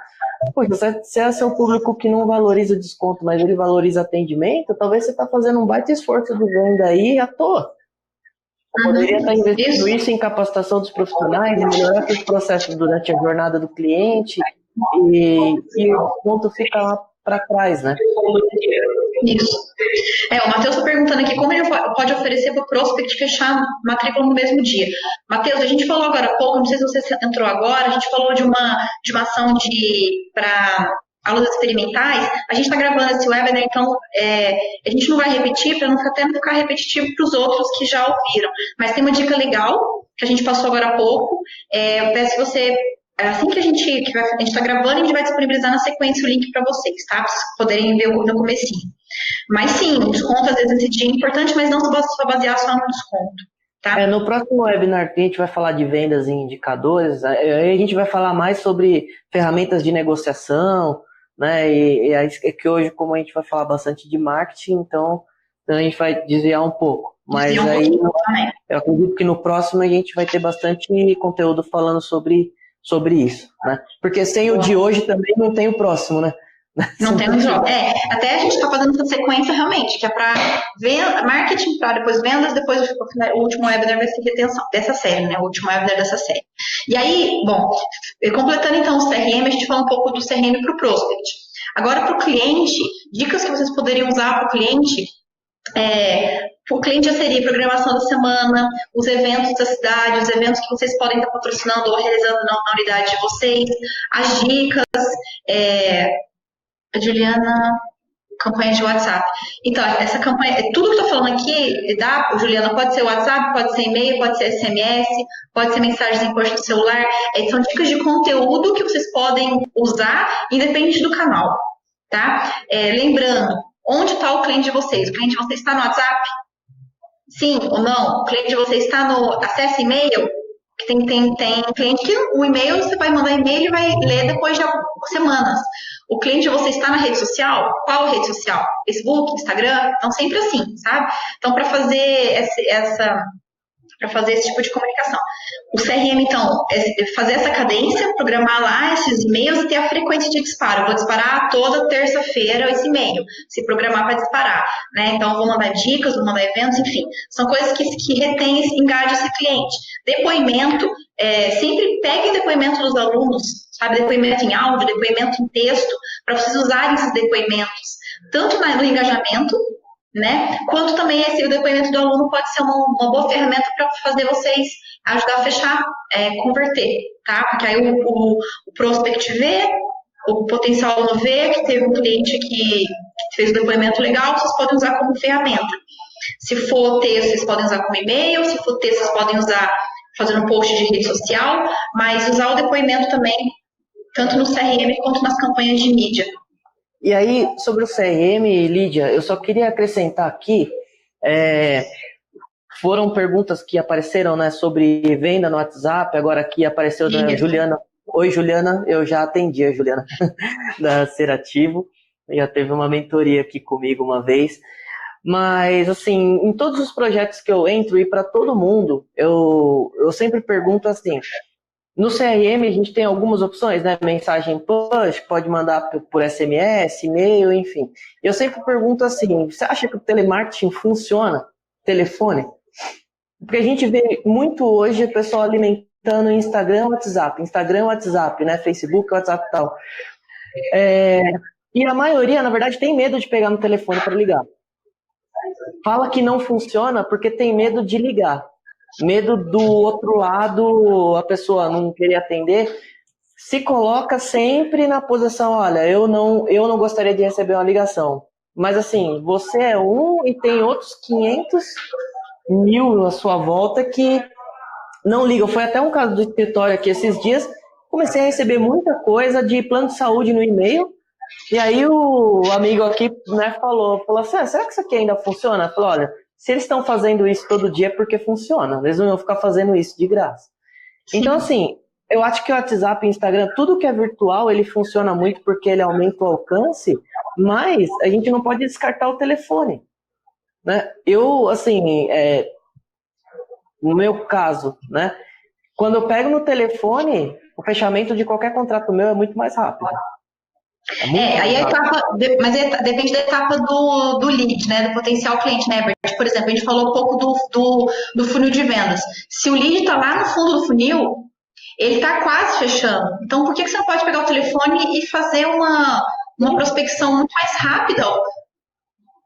Poxa, se é seu público que não valoriza o desconto, mas ele valoriza atendimento, talvez você está fazendo um baita esforço de venda aí à toa. Eu poderia estar investindo isso em capacitação dos profissionais, em melhorar os processos durante a jornada do cliente, e o ponto fica lá para trás, né? Isso. O Matheus está perguntando aqui como ele pode oferecer para o prospect fechar matrícula no mesmo dia. Matheus, a gente falou agora há pouco, não sei se você entrou agora, a gente falou de uma ação para aulas experimentais, a gente está gravando esse webinar, então a gente não vai repetir, para até não ficar repetitivo para os outros que já ouviram. Mas tem uma dica legal, que a gente passou agora há pouco, eu peço que você, assim que a gente está gravando, a gente vai disponibilizar na sequência o link para vocês, tá? Para vocês poderem ver no comecinho. Mas sim, o desconto às vezes nesse dia é importante, mas não só basear só no desconto. Tá? No próximo webinar a gente vai falar de vendas e indicadores, aí a gente vai falar mais sobre ferramentas de negociação, né? E é que hoje, como a gente vai falar bastante de marketing, então a gente vai desviar um pouco. Mas aí eu acredito que no próximo a gente vai ter bastante conteúdo falando sobre isso, né? Porque sem o de hoje também não tem o próximo, né? Não tem um jogo. Até a gente está fazendo essa sequência realmente, que é para marketing, para depois vendas, depois o último webinar vai ser retenção dessa série, né? O último webinar dessa série. E aí, bom, completando então o CRM, a gente fala um pouco do CRM para o prospect. Agora, para o cliente, dicas que vocês poderiam usar para o cliente. O cliente já seria programação da semana, os eventos da cidade, os eventos que vocês podem estar patrocinando ou realizando na unidade de vocês, as dicas, a Juliana, campanha de WhatsApp. Então, essa campanha, tudo que eu estou falando aqui, Juliana, pode ser WhatsApp, pode ser e-mail, pode ser SMS, pode ser mensagens em post no celular. São dicas de conteúdo que vocês podem usar, independente do canal, tá? Lembrando, onde está o cliente de vocês? O cliente de vocês está no WhatsApp? Sim ou não? O cliente de vocês está no acesso e-mail? Tem cliente que o e-mail, você vai mandar e-mail e vai ler depois de semanas. O cliente de vocês está na rede social? Qual rede social? Facebook, Instagram? Então, sempre assim, sabe? Então, para fazer esse tipo de comunicação. O CRM, então, é fazer essa cadência, programar lá esses e-mails e ter a frequência de disparo. Eu vou disparar toda terça-feira esse e-mail, se programar para disparar, né? Então, eu vou mandar dicas, vou mandar eventos, enfim. São coisas que retêm, engajam esse cliente. Depoimento, sempre peguem depoimento dos alunos, sabe? Depoimento em áudio, depoimento em texto, para vocês usarem esses depoimentos, tanto no engajamento, né? Quanto também o depoimento do aluno pode ser uma boa ferramenta para fazer vocês ajudar a fechar, converter, tá? Porque aí o prospect vê, o potencial aluno vê que teve um cliente que fez um depoimento legal, vocês podem usar como ferramenta. Se for texto, vocês podem usar como e-mail, se for texto, vocês podem usar fazendo post de rede social, mas usar o depoimento também, tanto no CRM quanto nas campanhas de mídia. E aí, sobre o CRM, Lídia, eu só queria acrescentar aqui, foram perguntas que apareceram, né, sobre venda no WhatsApp, agora aqui apareceu da Juliana. Oi, Juliana, eu já atendi a Juliana da Serativo, já teve uma mentoria aqui comigo uma vez, mas, assim, em todos os projetos que eu entro e para todo mundo, eu sempre pergunto assim, no CRM a gente tem algumas opções, né? Mensagem push, pode mandar por SMS, e-mail, enfim. Eu sempre pergunto assim, você acha que o telemarketing funciona? Telefone? Porque a gente vê muito hoje o pessoal alimentando Instagram, WhatsApp, né? Facebook, WhatsApp e tal. E a maioria, na verdade, tem medo de pegar no telefone para ligar. Fala que não funciona porque tem medo de ligar. Medo do outro lado, a pessoa não querer atender, se coloca sempre na posição, olha, eu não gostaria de receber uma ligação. Mas assim, você é um e tem outros 500 mil à sua volta que não ligam. Foi até um caso do escritório aqui esses dias, comecei a receber muita coisa de plano de saúde no e-mail, e aí o amigo aqui, né, falou assim, será que isso aqui ainda funciona? Eu falei, olha, se eles estão fazendo isso todo dia é porque funciona. Eles não vão ficar fazendo isso de graça. Sim. Então, assim, eu acho que o WhatsApp e Instagram, tudo que é virtual, ele funciona muito porque ele aumenta o alcance, mas a gente não pode descartar o telefone, né? Eu, assim, no meu caso, né, quando eu pego no telefone, o fechamento de qualquer contrato meu é muito mais rápido. Aí a etapa, mas depende da etapa do lead, né, do potencial cliente, né, Herbert? Por exemplo, a gente falou um pouco do funil de vendas. Se o lead está lá no fundo do funil, ele está quase fechando. Então, por que você não pode pegar o telefone e fazer uma prospecção muito mais rápida?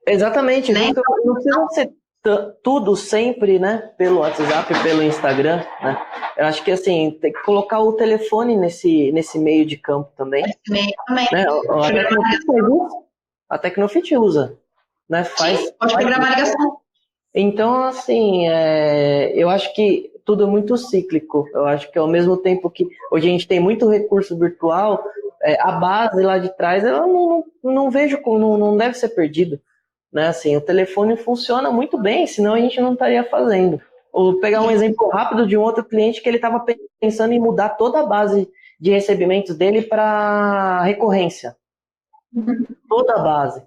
Exatamente. Né? Não precisa ser tudo sempre, né, pelo WhatsApp, pelo Instagram, né? Eu acho que, assim, tem que colocar o telefone nesse meio de campo também. Esse meio também. Né? A Tecnofit usa, né? Sim, pode programar a ligação. Então, assim, eu acho que tudo é muito cíclico. Eu acho que ao mesmo tempo que hoje a gente tem muito recurso virtual, a base lá de trás, eu não vejo como não deve ser perdido. Né? Assim, o telefone funciona muito bem, senão a gente não estaria fazendo. Ou pegar um exemplo rápido de um outro cliente que ele estava pensando em mudar toda a base de recebimentos dele para recorrência. Toda a base.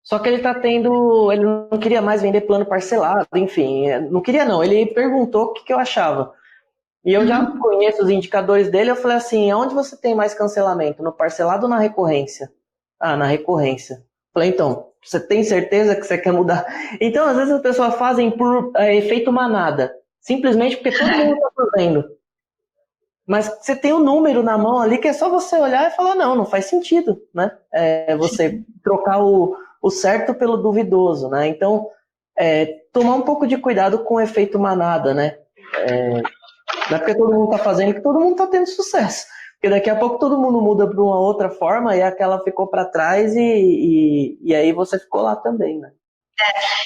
Só que ele não queria mais vender plano parcelado, enfim, não queria não, ele perguntou o que eu achava. E eu já conheço os indicadores dele, eu falei assim, onde você tem mais cancelamento, no parcelado ou na recorrência? Ah, na recorrência. Falei, então, você tem certeza que você quer mudar? Então, às vezes as pessoas fazem por efeito manada, simplesmente porque todo mundo está fazendo. Mas você tem um número na mão ali que é só você olhar e falar, não faz sentido, né? Você trocar o certo pelo duvidoso, né? Então, tomar um pouco de cuidado com o efeito manada, né? Não é porque todo mundo está fazendo que todo mundo está tendo sucesso. Porque daqui a pouco todo mundo muda para uma outra forma e aquela ficou para trás e aí você ficou lá também, né?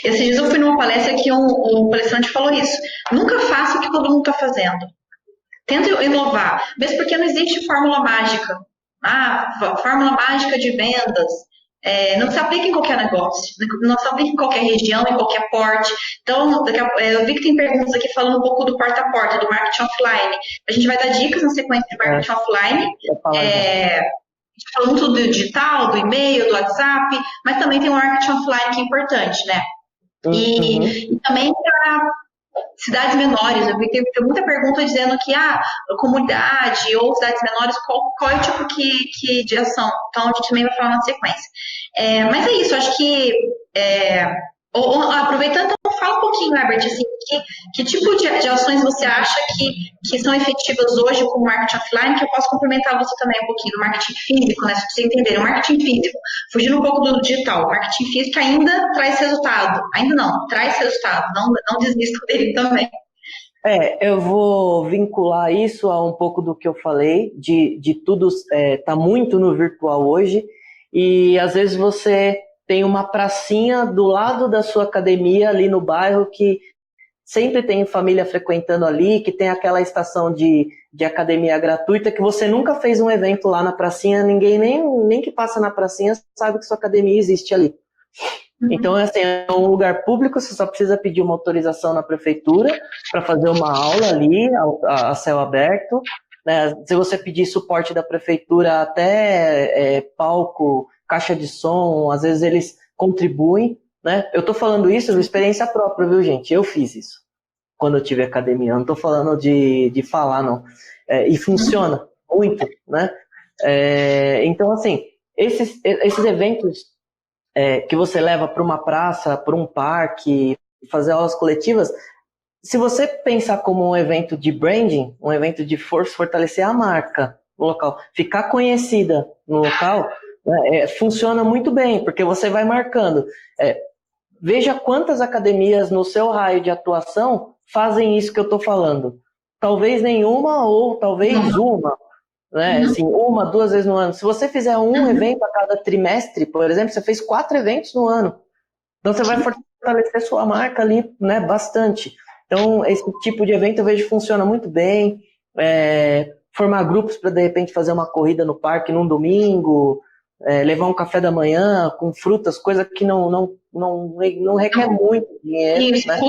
Esses dias eu fui numa palestra que um palestrante falou isso. Nunca faça o que todo mundo está fazendo. Tenta inovar. Mesmo porque não existe fórmula mágica. Fórmula mágica de vendas. Não se aplica em qualquer negócio, não se aplica em qualquer região, em qualquer porte. Então, eu vi que tem perguntas aqui falando um pouco do porta a porta, do marketing offline. A gente vai dar dicas na sequência de marketing offline. A gente falou muito do digital, do e-mail, do WhatsApp, mas também tem o marketing offline que é importante, né? E também para cidades menores, eu vi que tem muita pergunta dizendo que comunidade ou cidades menores, qual é o tipo de ação? Então a gente também vai falar na sequência. Mas é isso, acho que aproveitando, então fala um pouquinho, Herbert, assim, que tipo de ações você acha que são efetivas hoje com o marketing offline, que eu posso complementar você também um pouquinho do marketing físico, né? Se vocês entenderem, o marketing físico, fugindo um pouco do digital, o marketing físico ainda traz resultado, ainda não, traz resultado, não desista dele também. Eu vou vincular isso a um pouco do que eu falei, de tudo tá muito no virtual hoje, e às vezes você tem uma pracinha do lado da sua academia ali no bairro que sempre tem família frequentando ali, que tem aquela estação de academia gratuita, que você nunca fez um evento lá na pracinha, ninguém nem que passa na pracinha sabe que sua academia existe ali. Então, assim, é um lugar público, você só precisa pedir uma autorização na prefeitura para fazer uma aula ali, a céu aberto. Né? Se você pedir suporte da prefeitura, até palco, caixa de som, às vezes eles contribuem. Né? Eu estou falando isso de experiência própria, viu, gente? Eu fiz isso quando eu tive academia. Eu não estou falando de falar, não. E funciona muito, né? Então, assim, esses eventos que você leva para uma praça, para um parque, fazer aulas coletivas, se você pensar como um evento de branding, um evento de fortalecer a marca no local, ficar conhecida no local, funciona muito bem, porque você vai marcando. Veja quantas academias no seu raio de atuação fazem isso que eu estou falando. Talvez nenhuma ou talvez uma. Né? Assim, 1, 2 vezes no ano. Se você fizer um evento a cada trimestre, por exemplo, você fez 4 eventos no ano. Então você vai fortalecer sua marca ali, né, bastante. Então esse tipo de evento eu vejo que funciona muito bem. Formar grupos para de repente fazer uma corrida no parque num domingo, levar um café da manhã com frutas, coisa que não requer muito dinheiro. E né?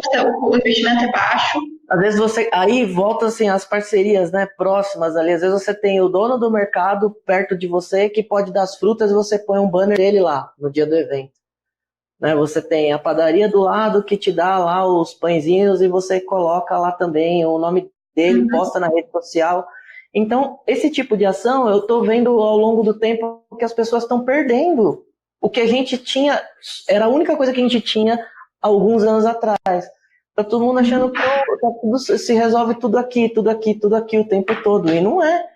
O investimento é baixo. Às vezes aí volta assim as parcerias, né, próximas ali. Às vezes você tem o dono do mercado perto de você que pode dar as frutas e você põe um banner dele lá no dia do evento. Né, você tem a padaria do lado que te dá lá os pãezinhos e você coloca lá também o nome dele, posta na rede social. Então, esse tipo de ação eu estou vendo ao longo do tempo que as pessoas estão perdendo. O que a gente tinha, era a única coisa que a gente tinha alguns anos atrás. Tá todo mundo achando que tudo se resolve tudo aqui o tempo todo. E não é.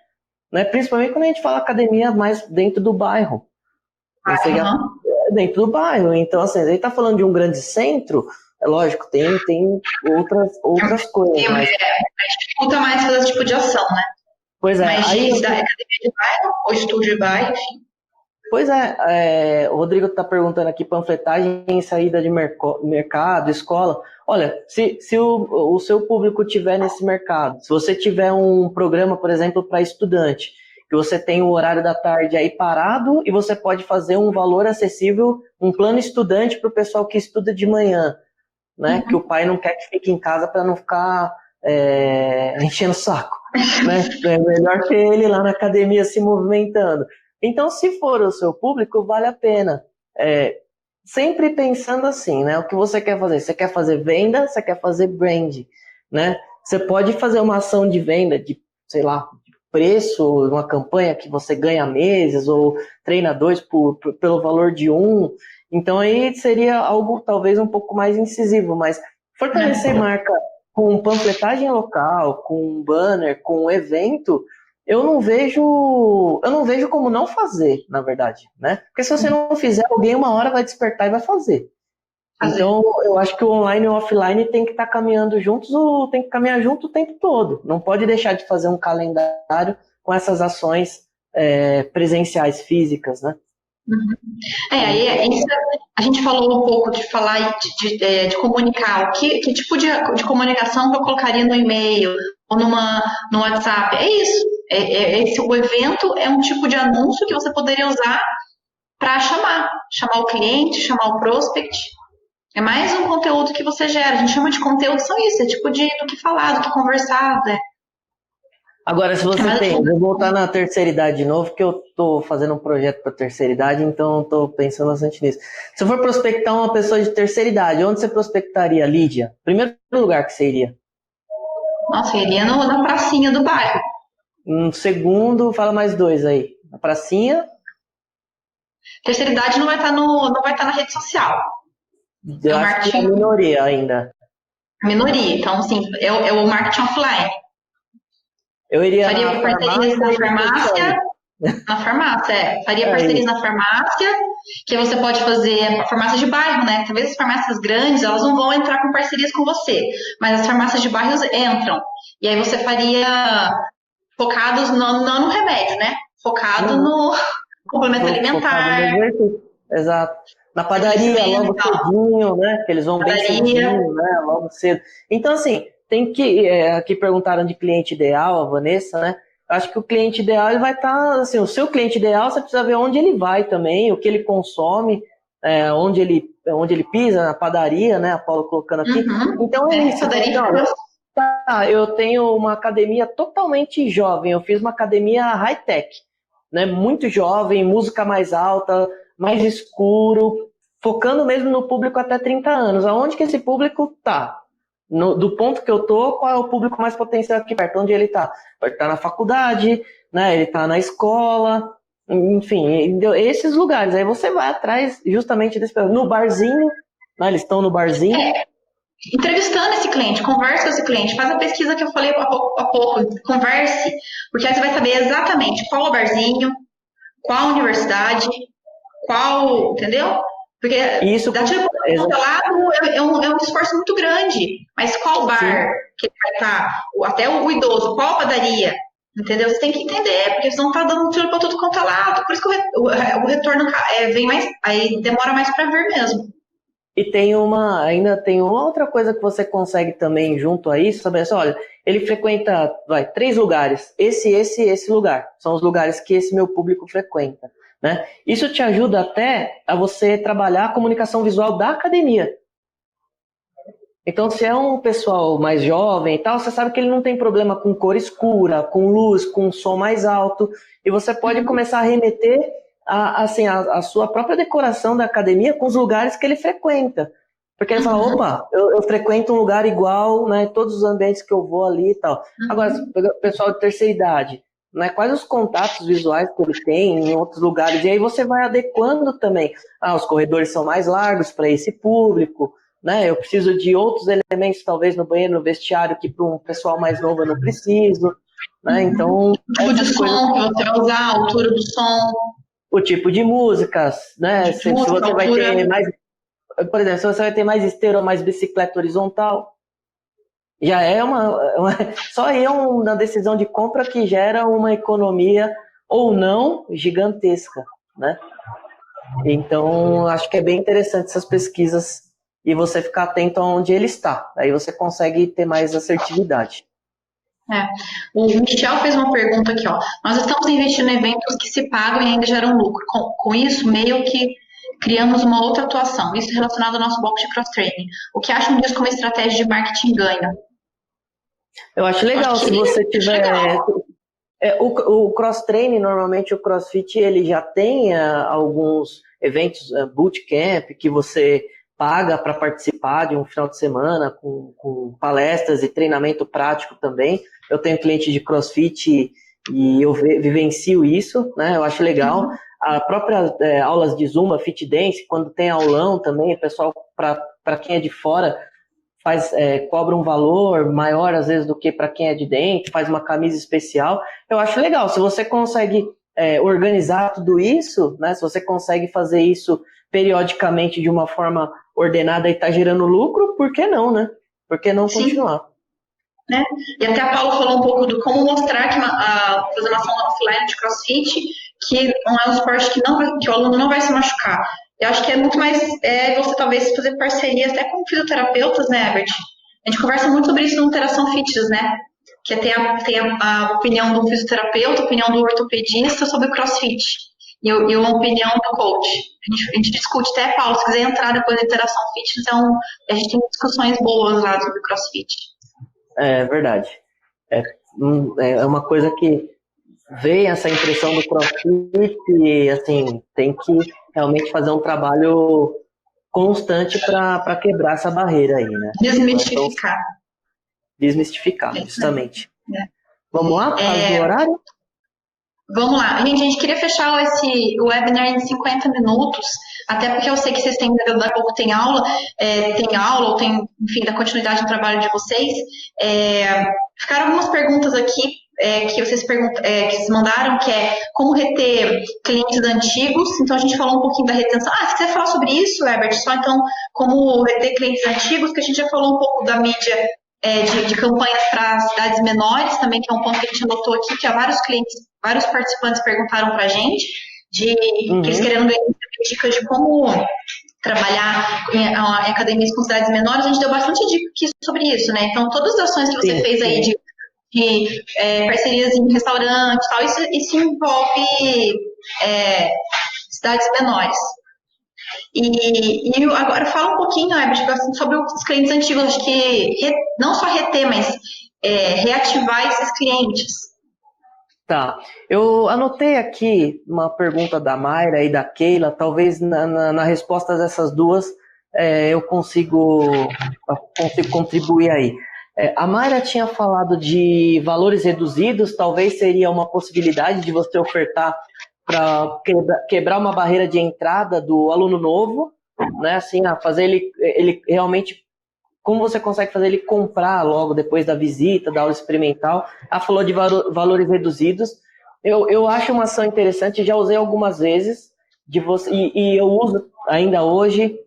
Né? Principalmente quando a gente fala academia mais dentro do bairro. Dentro do bairro. Então, assim, a gente tá falando de um grande centro, É lógico, tem outras coisas, mas... dificulta mais fazer esse tipo de ação, né? Pois é, mas aí... da academia de bairro, ou estúdio de bairro, enfim. Pois o Rodrigo está perguntando aqui, panfletagem em saída de mercado, escola. Olha, se o seu público tiver nesse mercado, se você tiver um programa, por exemplo, para estudante, que você tem o horário da tarde aí parado e você pode fazer um valor acessível, um plano estudante para o pessoal que estuda de manhã, né? Que o pai não quer que fique em casa para não ficar enchendo o saco, né? É melhor ter ele lá na academia se movimentando. Então, se for o seu público, vale a pena. Sempre pensando assim, né? O que você quer fazer? Você quer fazer venda? Você quer fazer brand, né? Você pode fazer uma ação de venda de, sei lá, de preço, uma campanha que você ganha meses, ou treina 2 pelo valor de 1. Então, aí seria algo talvez um pouco mais incisivo, mas fortalecer marca com panfletagem local, com banner, com evento, eu não vejo como não fazer, na verdade, né? Porque se você não fizer, alguém uma hora vai despertar e vai fazer. Então, eu acho que o online e o offline tem que estar caminhando juntos, ou tem que caminhar junto o tempo todo. Não pode deixar de fazer um calendário com essas ações presenciais, físicas, né? Aí a gente falou um pouco de falar de comunicar. Que tipo de comunicação que eu colocaria no e-mail ou no WhatsApp? É isso. O evento é um tipo de anúncio que você poderia usar para chamar o cliente, chamar o prospect. É mais um conteúdo que você gera. A gente chama de conteúdo, são isso, é tipo do que falar, do que conversar, né? Agora, se você tem, vou voltar na terceira idade de novo, que eu estou fazendo um projeto para terceira idade, então estou pensando bastante nisso. Se eu for prospectar uma pessoa de terceira idade, onde você prospectaria, Lídia? Primeiro lugar que você iria? Nossa, eu iria na pracinha do bairro. Segundo, fala mais 2 aí. Na pracinha? Terceira idade não vai estar na rede social. Eu acho que é a minoria ainda. A minoria, então, sim, é o marketing offline. Eu iria faria parcerias na farmácia. Na farmácia, Faria parcerias na farmácia, que você pode fazer farmácia de bairro, né? Talvez as farmácias grandes, elas não vão entrar com parcerias com você, mas as farmácias de bairros entram. E aí você faria focados não no remédio, né? Focado no complemento alimentar. Exato. Na padaria, logo cedinho, né? Que eles vão bem cedinho, né? Logo cedo. Então, assim, tem que... aqui perguntaram de cliente ideal, a Vanessa, né? Acho que o cliente ideal, ele vai estar... assim, o seu cliente ideal, você precisa ver onde ele vai também, o que ele consome, onde ele pisa, na padaria, né? A Paula colocando aqui. Então, é isso. Eu tenho uma academia totalmente jovem. Eu fiz uma academia high-tech, né? Muito jovem, música mais alta, mais escuro, focando mesmo no público até 30 anos. Aonde que esse público tá? Do ponto que eu tô, qual é o público mais potencial aqui perto? Onde ele tá? Pode estar na faculdade, né? Ele tá na escola, enfim, esses lugares. Aí você vai atrás justamente desse... No barzinho, né? Eles estão no barzinho. Entrevistando esse cliente, converse com esse cliente, faz a pesquisa que eu falei há pouco, converse, porque aí você vai saber exatamente qual o barzinho, qual a universidade, qual, entendeu? Porque isso, dar tiro para lado é um esforço muito grande. Mas qual bar que vai estar? Até o idoso, qual padaria? Entendeu? Você tem que entender, porque senão tá dando tiro para tudo quanto é lado. Por isso que o retorno vem mais, aí demora mais para vir mesmo. E ainda tem uma outra coisa que você consegue também junto a isso, saber assim, olha, ele frequenta 3 lugares, esse lugar, são os lugares que esse meu público frequenta, né? Isso te ajuda até a você trabalhar a comunicação visual da academia. Então, se é um pessoal mais jovem e tal, você sabe que ele não tem problema com cor escura, com luz, com som mais alto, e você pode começar a remeter a sua própria decoração da academia com os lugares que ele frequenta. Porque ele fala, opa, eu frequento um lugar igual, né, todos os ambientes que eu vou ali e tal. Agora, o pessoal de terceira idade, né, quais os contatos visuais que ele tem em outros lugares? E aí você vai adequando também. Os corredores são mais largos para esse público, né, eu preciso de outros elementos, talvez no banheiro, no vestiário, que para um pessoal mais novo eu não preciso. Né, então, o tipo de som que você vai usar, a altura do som. O tipo de músicas, né? Se você vai ter mais por exemplo, se você vai ter mais esteira ou mais bicicleta horizontal, já é só aí é uma decisão de compra que gera uma economia ou não gigantesca, né? Então, acho que é bem interessante essas pesquisas e você ficar atento aonde ele está. Aí você consegue ter mais assertividade. O Michel fez uma pergunta aqui, ó. Nós estamos investindo em eventos que se pagam e ainda geram lucro. Com isso, meio que criamos uma outra atuação. Isso relacionado ao nosso box de cross-training. O que acham disso como estratégia de marketing ganha? Eu acho legal se você tiver... o cross-training, normalmente o CrossFit, ele já tem alguns eventos, bootcamp, que você paga para participar de um final de semana com palestras e treinamento prático também. Eu tenho cliente de CrossFit e eu vivencio isso, né? Eu acho legal. A própria aulas de Zumba, Fit Dance, quando tem aulão também, o pessoal, para quem é de fora, cobra um valor maior às vezes do que para quem é de dentro, faz uma camisa especial. Eu acho legal, se você consegue organizar tudo isso, né, se você consegue fazer isso periodicamente de uma forma ordenada e está gerando lucro, por que não, né? Por que não continuar? Né? E até a Paula falou um pouco do como mostrar que a programação offline de CrossFit, que não é um esporte que o aluno não vai se machucar. Eu acho que é muito mais você talvez fazer parcerias até com fisioterapeutas, né, Herbert? A gente conversa muito sobre isso no Interação Fitness, né? Que tem a opinião do fisioterapeuta, a opinião do ortopedista sobre o CrossFit. E uma opinião do coach. A gente discute até, Paulo, se quiser entrar depois da Interação Fitness, a gente tem discussões boas lá sobre o CrossFit. É verdade. É uma coisa que vem essa impressão do CrossFit e, assim, tem que realmente fazer um trabalho constante para quebrar essa barreira aí, né? Desmistificar. Então, desmistificar, justamente. Vamos lá, por causa do horário? Vamos lá. Gente, a gente queria fechar esse webinar em 50 minutos, até porque eu sei que vocês têm, daqui a pouco tem aula, ou tem, enfim, da continuidade do trabalho de vocês. Ficaram algumas perguntas aqui que vocês mandaram, que é como reter clientes antigos. Então, a gente falou um pouquinho da retenção. Se quiser falar sobre isso, Herbert, só então como reter clientes antigos, que a gente já falou um pouco da mídia de campanhas para cidades menores também, que é um ponto que a gente anotou aqui, que vários participantes perguntaram para a gente, que eles querendo dicas de como trabalhar em academias com cidades menores. A gente deu bastante dica sobre isso, né? Então, todas as ações que você fez aí de parcerias em restaurante e tal, isso envolve cidades menores. E agora fala um pouquinho, Herbert, sobre os clientes antigos. Acho que não só reter, mas reativar esses clientes. Tá. Eu anotei aqui uma pergunta da Mayra e da Keila. Talvez na resposta dessas duas eu consigo contribuir aí. A Mayra tinha falado de valores reduzidos. Talvez seria uma possibilidade de você ofertar para quebrar uma barreira de entrada do aluno novo, né? Assim, fazer ele realmente, como você consegue fazer ele comprar logo depois da visita, da aula experimental. Ela falou de valores reduzidos. Eu acho uma ação interessante, já usei algumas vezes e eu uso ainda hoje,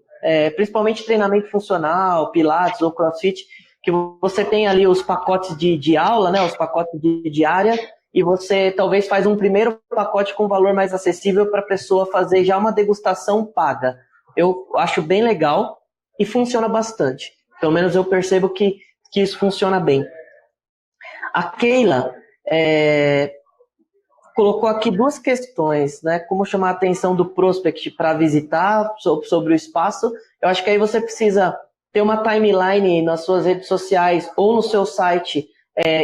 principalmente treinamento funcional, pilates ou crossfit, que você tem ali os pacotes de aula, né? Os pacotes de diária, e você talvez faz um primeiro pacote com valor mais acessível para a pessoa fazer já uma degustação paga. Eu acho bem legal e funciona bastante. Pelo menos eu percebo que isso funciona bem. A Keila colocou aqui duas questões, né? Como chamar a atenção do prospect para visitar sobre o espaço. Eu acho que aí você precisa ter uma timeline nas suas redes sociais ou no seu site,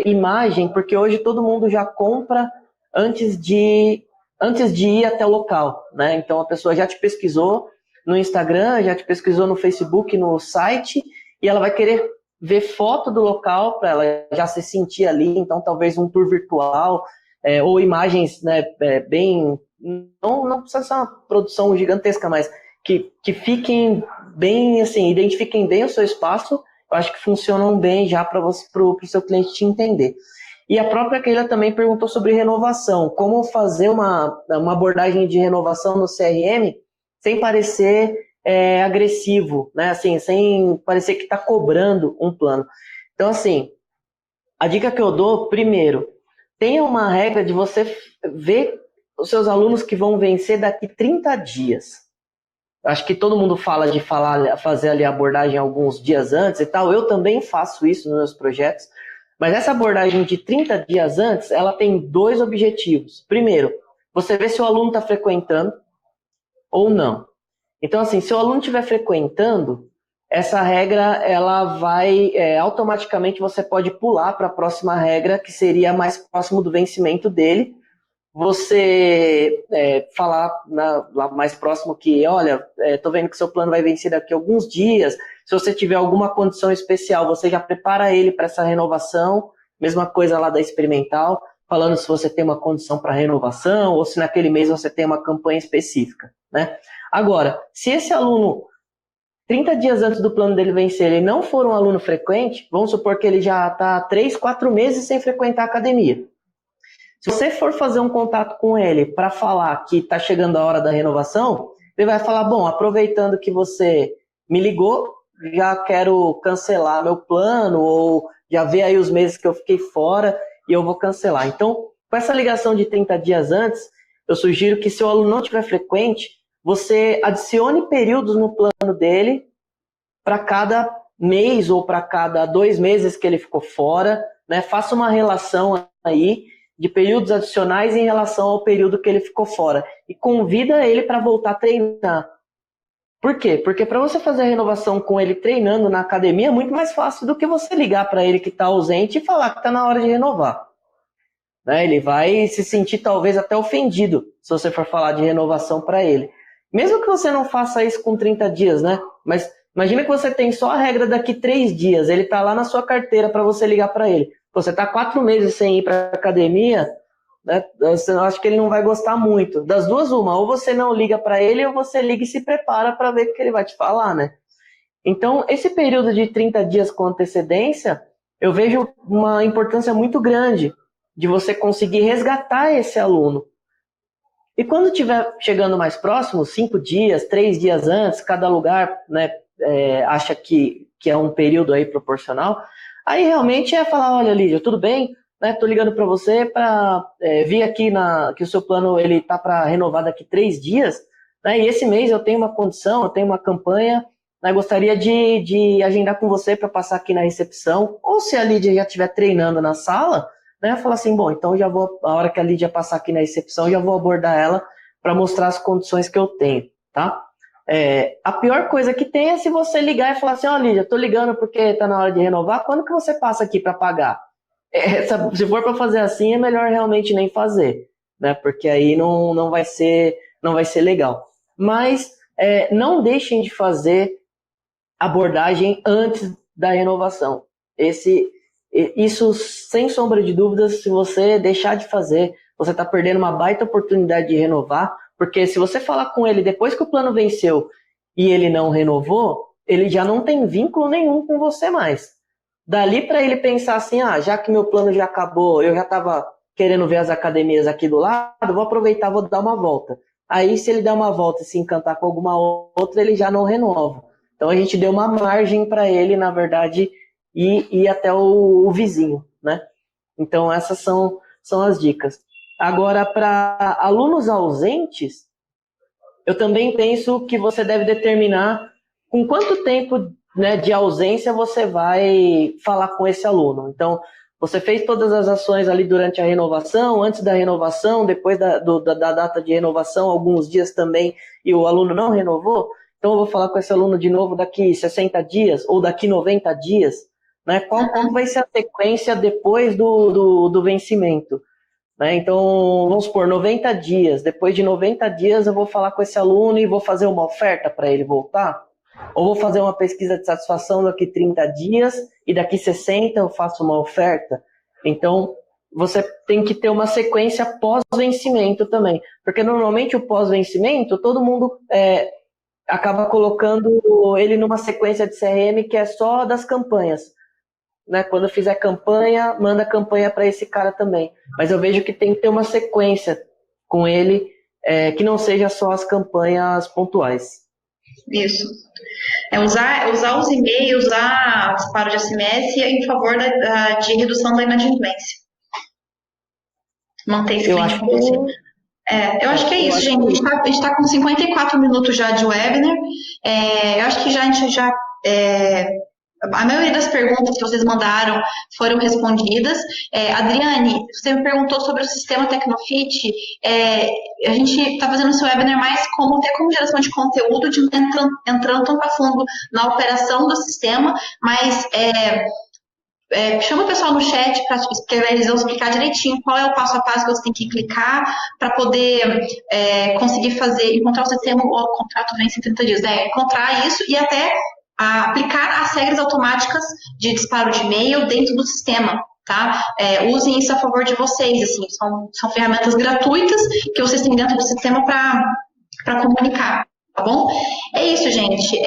imagem, porque hoje todo mundo já compra antes de ir até o local, né? Então a pessoa já te pesquisou no Instagram, já te pesquisou no Facebook, no site, e ela vai querer ver foto do local para ela já se sentir ali. Então talvez um tour virtual, ou imagens, né, bem... Não precisa ser uma produção gigantesca, mas que fiquem bem, assim, identifiquem bem o seu espaço. Eu acho que funcionam bem já para o seu cliente te entender. E a própria Keila também perguntou sobre renovação. Como fazer uma abordagem de renovação no CRM sem parecer agressivo, né? Assim, sem parecer que está cobrando um plano. Então, assim, a dica que eu dou, primeiro, tenha uma regra de você ver os seus alunos que vão vencer daqui 30 dias. Acho que todo mundo fala de fazer ali a abordagem alguns dias antes e tal. Eu também faço isso nos meus projetos. Mas essa abordagem de 30 dias antes, ela tem 2 objetivos. Primeiro, você vê se o aluno está frequentando ou não. Então, assim, se o aluno estiver frequentando, essa regra, ela vai, automaticamente você pode pular para a próxima regra, que seria mais próximo do vencimento dele. Você falar lá mais próximo que, olha, estou vendo que seu plano vai vencer daqui a alguns dias. Se você tiver alguma condição especial, você já prepara ele para essa renovação. Mesma coisa lá da experimental, falando se você tem uma condição para renovação ou se naquele mês você tem uma campanha específica, né? Agora, se esse aluno, 30 dias antes do plano dele vencer, ele não for um aluno frequente, vamos supor que ele já está 3, 4 meses sem frequentar a academia. Se você for fazer um contato com ele para falar que está chegando a hora da renovação, ele vai falar, bom, aproveitando que você me ligou, já quero cancelar meu plano, ou já vê aí os meses que eu fiquei fora e eu vou cancelar. Então, com essa ligação de 30 dias antes, eu sugiro que se o aluno não estiver frequente, você adicione períodos no plano dele para cada mês ou para cada 2 meses que ele ficou fora, né? Faça uma relação aí de períodos adicionais em relação ao período que ele ficou fora. E convida ele para voltar a treinar. Por quê? Porque para você fazer a renovação com ele treinando na academia é muito mais fácil do que você ligar para ele que está ausente e falar que está na hora de renovar. Né? Ele vai se sentir talvez até ofendido se você for falar de renovação para ele. Mesmo que você não faça isso com 30 dias, né? Mas imagina que você tem só a regra daqui 3 dias, ele está lá na sua carteira para você ligar para ele. Você está 4 meses sem ir para a academia, né? Eu acho que ele não vai gostar muito. Das duas, uma, ou você não liga para ele, ou você liga e se prepara para ver o que ele vai te falar, né? Então, esse período de 30 dias com antecedência, eu vejo uma importância muito grande de você conseguir resgatar esse aluno. E quando estiver chegando mais próximo, 5 dias, 3 dias antes, cada lugar, né, acha que é um período aí proporcional, aí realmente é falar, olha, Lídia, tudo bem? Estou ligando para você para vir aqui que o seu plano ele está para renovar daqui 3 dias, né, e esse mês eu tenho uma condição, eu tenho uma campanha, né, gostaria de agendar com você para passar aqui na recepção, ou se a Lídia já estiver treinando na sala, né, falar assim, bom, então já vou, a hora que a Lídia passar aqui na recepção, já vou abordar ela para mostrar as condições que eu tenho, tá? A pior coisa que tem é se você ligar e falar assim, ó, Lídia, tô ligando porque está na hora de renovar, quando que você passa aqui para pagar? Se for para fazer assim, é melhor realmente nem fazer, né? Porque aí não vai ser legal. Mas não deixem de fazer abordagem antes da renovação. Isso, sem sombra de dúvidas, se você deixar de fazer, você está perdendo uma baita oportunidade de renovar, porque se você falar com ele depois que o plano venceu e ele não renovou, ele já não tem vínculo nenhum com você mais. Dali para ele pensar assim, já que meu plano já acabou, eu já estava querendo ver as academias aqui do lado, vou aproveitar, vou dar uma volta. Aí se ele der uma volta e se encantar com alguma outra, ele já não renova. Então a gente deu uma margem para ele, na verdade, ir até o vizinho, né? Então essas são as dicas. Agora, para alunos ausentes, eu também penso que você deve determinar com quanto tempo, né, de ausência você vai falar com esse aluno. Então, você fez todas as ações ali durante a renovação, antes da renovação, depois da data de renovação, alguns dias também, e o aluno não renovou, então eu vou falar com esse aluno de novo daqui 60 dias ou daqui 90 dias, né? Qual vai ser a sequência depois do vencimento? Né? Então, vamos supor, 90 dias. Depois de 90 dias eu vou falar com esse aluno e vou fazer uma oferta para ele voltar? Ou vou fazer uma pesquisa de satisfação daqui 30 dias e daqui 60 eu faço uma oferta? Então, você tem que ter uma sequência pós-vencimento também. Porque normalmente o pós-vencimento, todo mundo acaba colocando ele numa sequência de CRM que é só das campanhas. Né? Quando fizer campanha, manda campanha para esse cara também. Mas eu vejo que tem que ter uma sequência com ele, que não seja só as campanhas pontuais. isso. Usar os e-mails, usar disparo de SMS em favor de redução da inadimplência. Manter esse cliente com você. Eu acho que é isso, gente. A gente está com 54 minutos já de webinar. Eu acho que a gente já a maioria das perguntas que vocês mandaram foram respondidas. Adriane, você me perguntou sobre o sistema Tecnofit. A gente está fazendo esse webinar mais como geração de conteúdo, de entrando tão a fundo na operação do sistema, mas chama o pessoal no chat para eles vão explicar direitinho qual é o passo a passo que você tem que clicar para poder conseguir encontrar o sistema. O contrato vence em 30 dias, encontrar isso e até aplicar as regras automáticas de disparo de e-mail dentro do sistema, tá? Usem isso a favor de vocês, assim, são ferramentas gratuitas que vocês têm dentro do sistema para comunicar, tá bom? É isso, gente.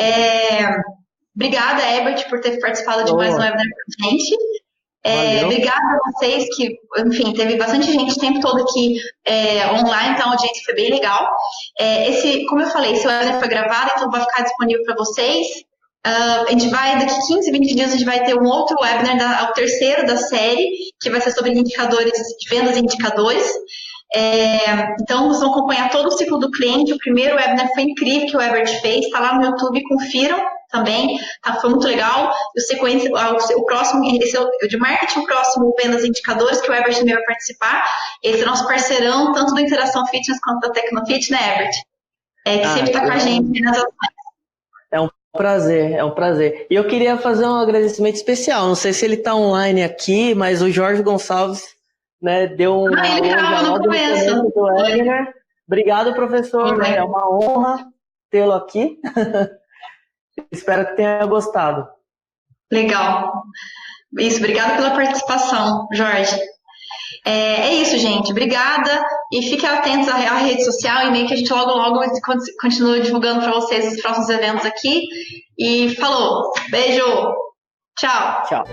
Obrigada, Herbert, por ter participado de mais um webinar com a gente. Obrigada a vocês que, enfim, teve bastante gente o tempo todo aqui online, então a audiência foi bem legal. Como eu falei, esse webinar foi gravado, então vai ficar disponível para vocês. A gente daqui 15, 20 dias, a gente vai ter um outro webinar, o terceiro da série, que vai ser sobre indicadores, vendas e indicadores. Então, vocês vão acompanhar todo o ciclo do cliente. O primeiro webinar foi incrível que o Herbert fez, está lá no YouTube, confiram também, foi muito legal. O próximo, esse é o de marketing, o próximo, vendas e indicadores, que o Herbert também vai participar. Esse é nosso parceirão, tanto da Interação Fitness quanto da Tecnofit, né, Herbert? Que sempre está com a gente nas ações. É um prazer. E eu queria fazer um agradecimento especial. Não sei se ele está online aqui, mas o Jorge Gonçalves, né, deu um ele estava no começo. Obrigado, professor. É uma honra tê-lo aqui. Espero que tenha gostado. Legal. Isso, obrigada pela participação, Jorge. É isso, gente. Obrigada. E fiquem atentos à rede social, e-mail, que a gente logo continua divulgando para vocês os próximos eventos aqui. E falou. Beijo. Tchau. Tchau.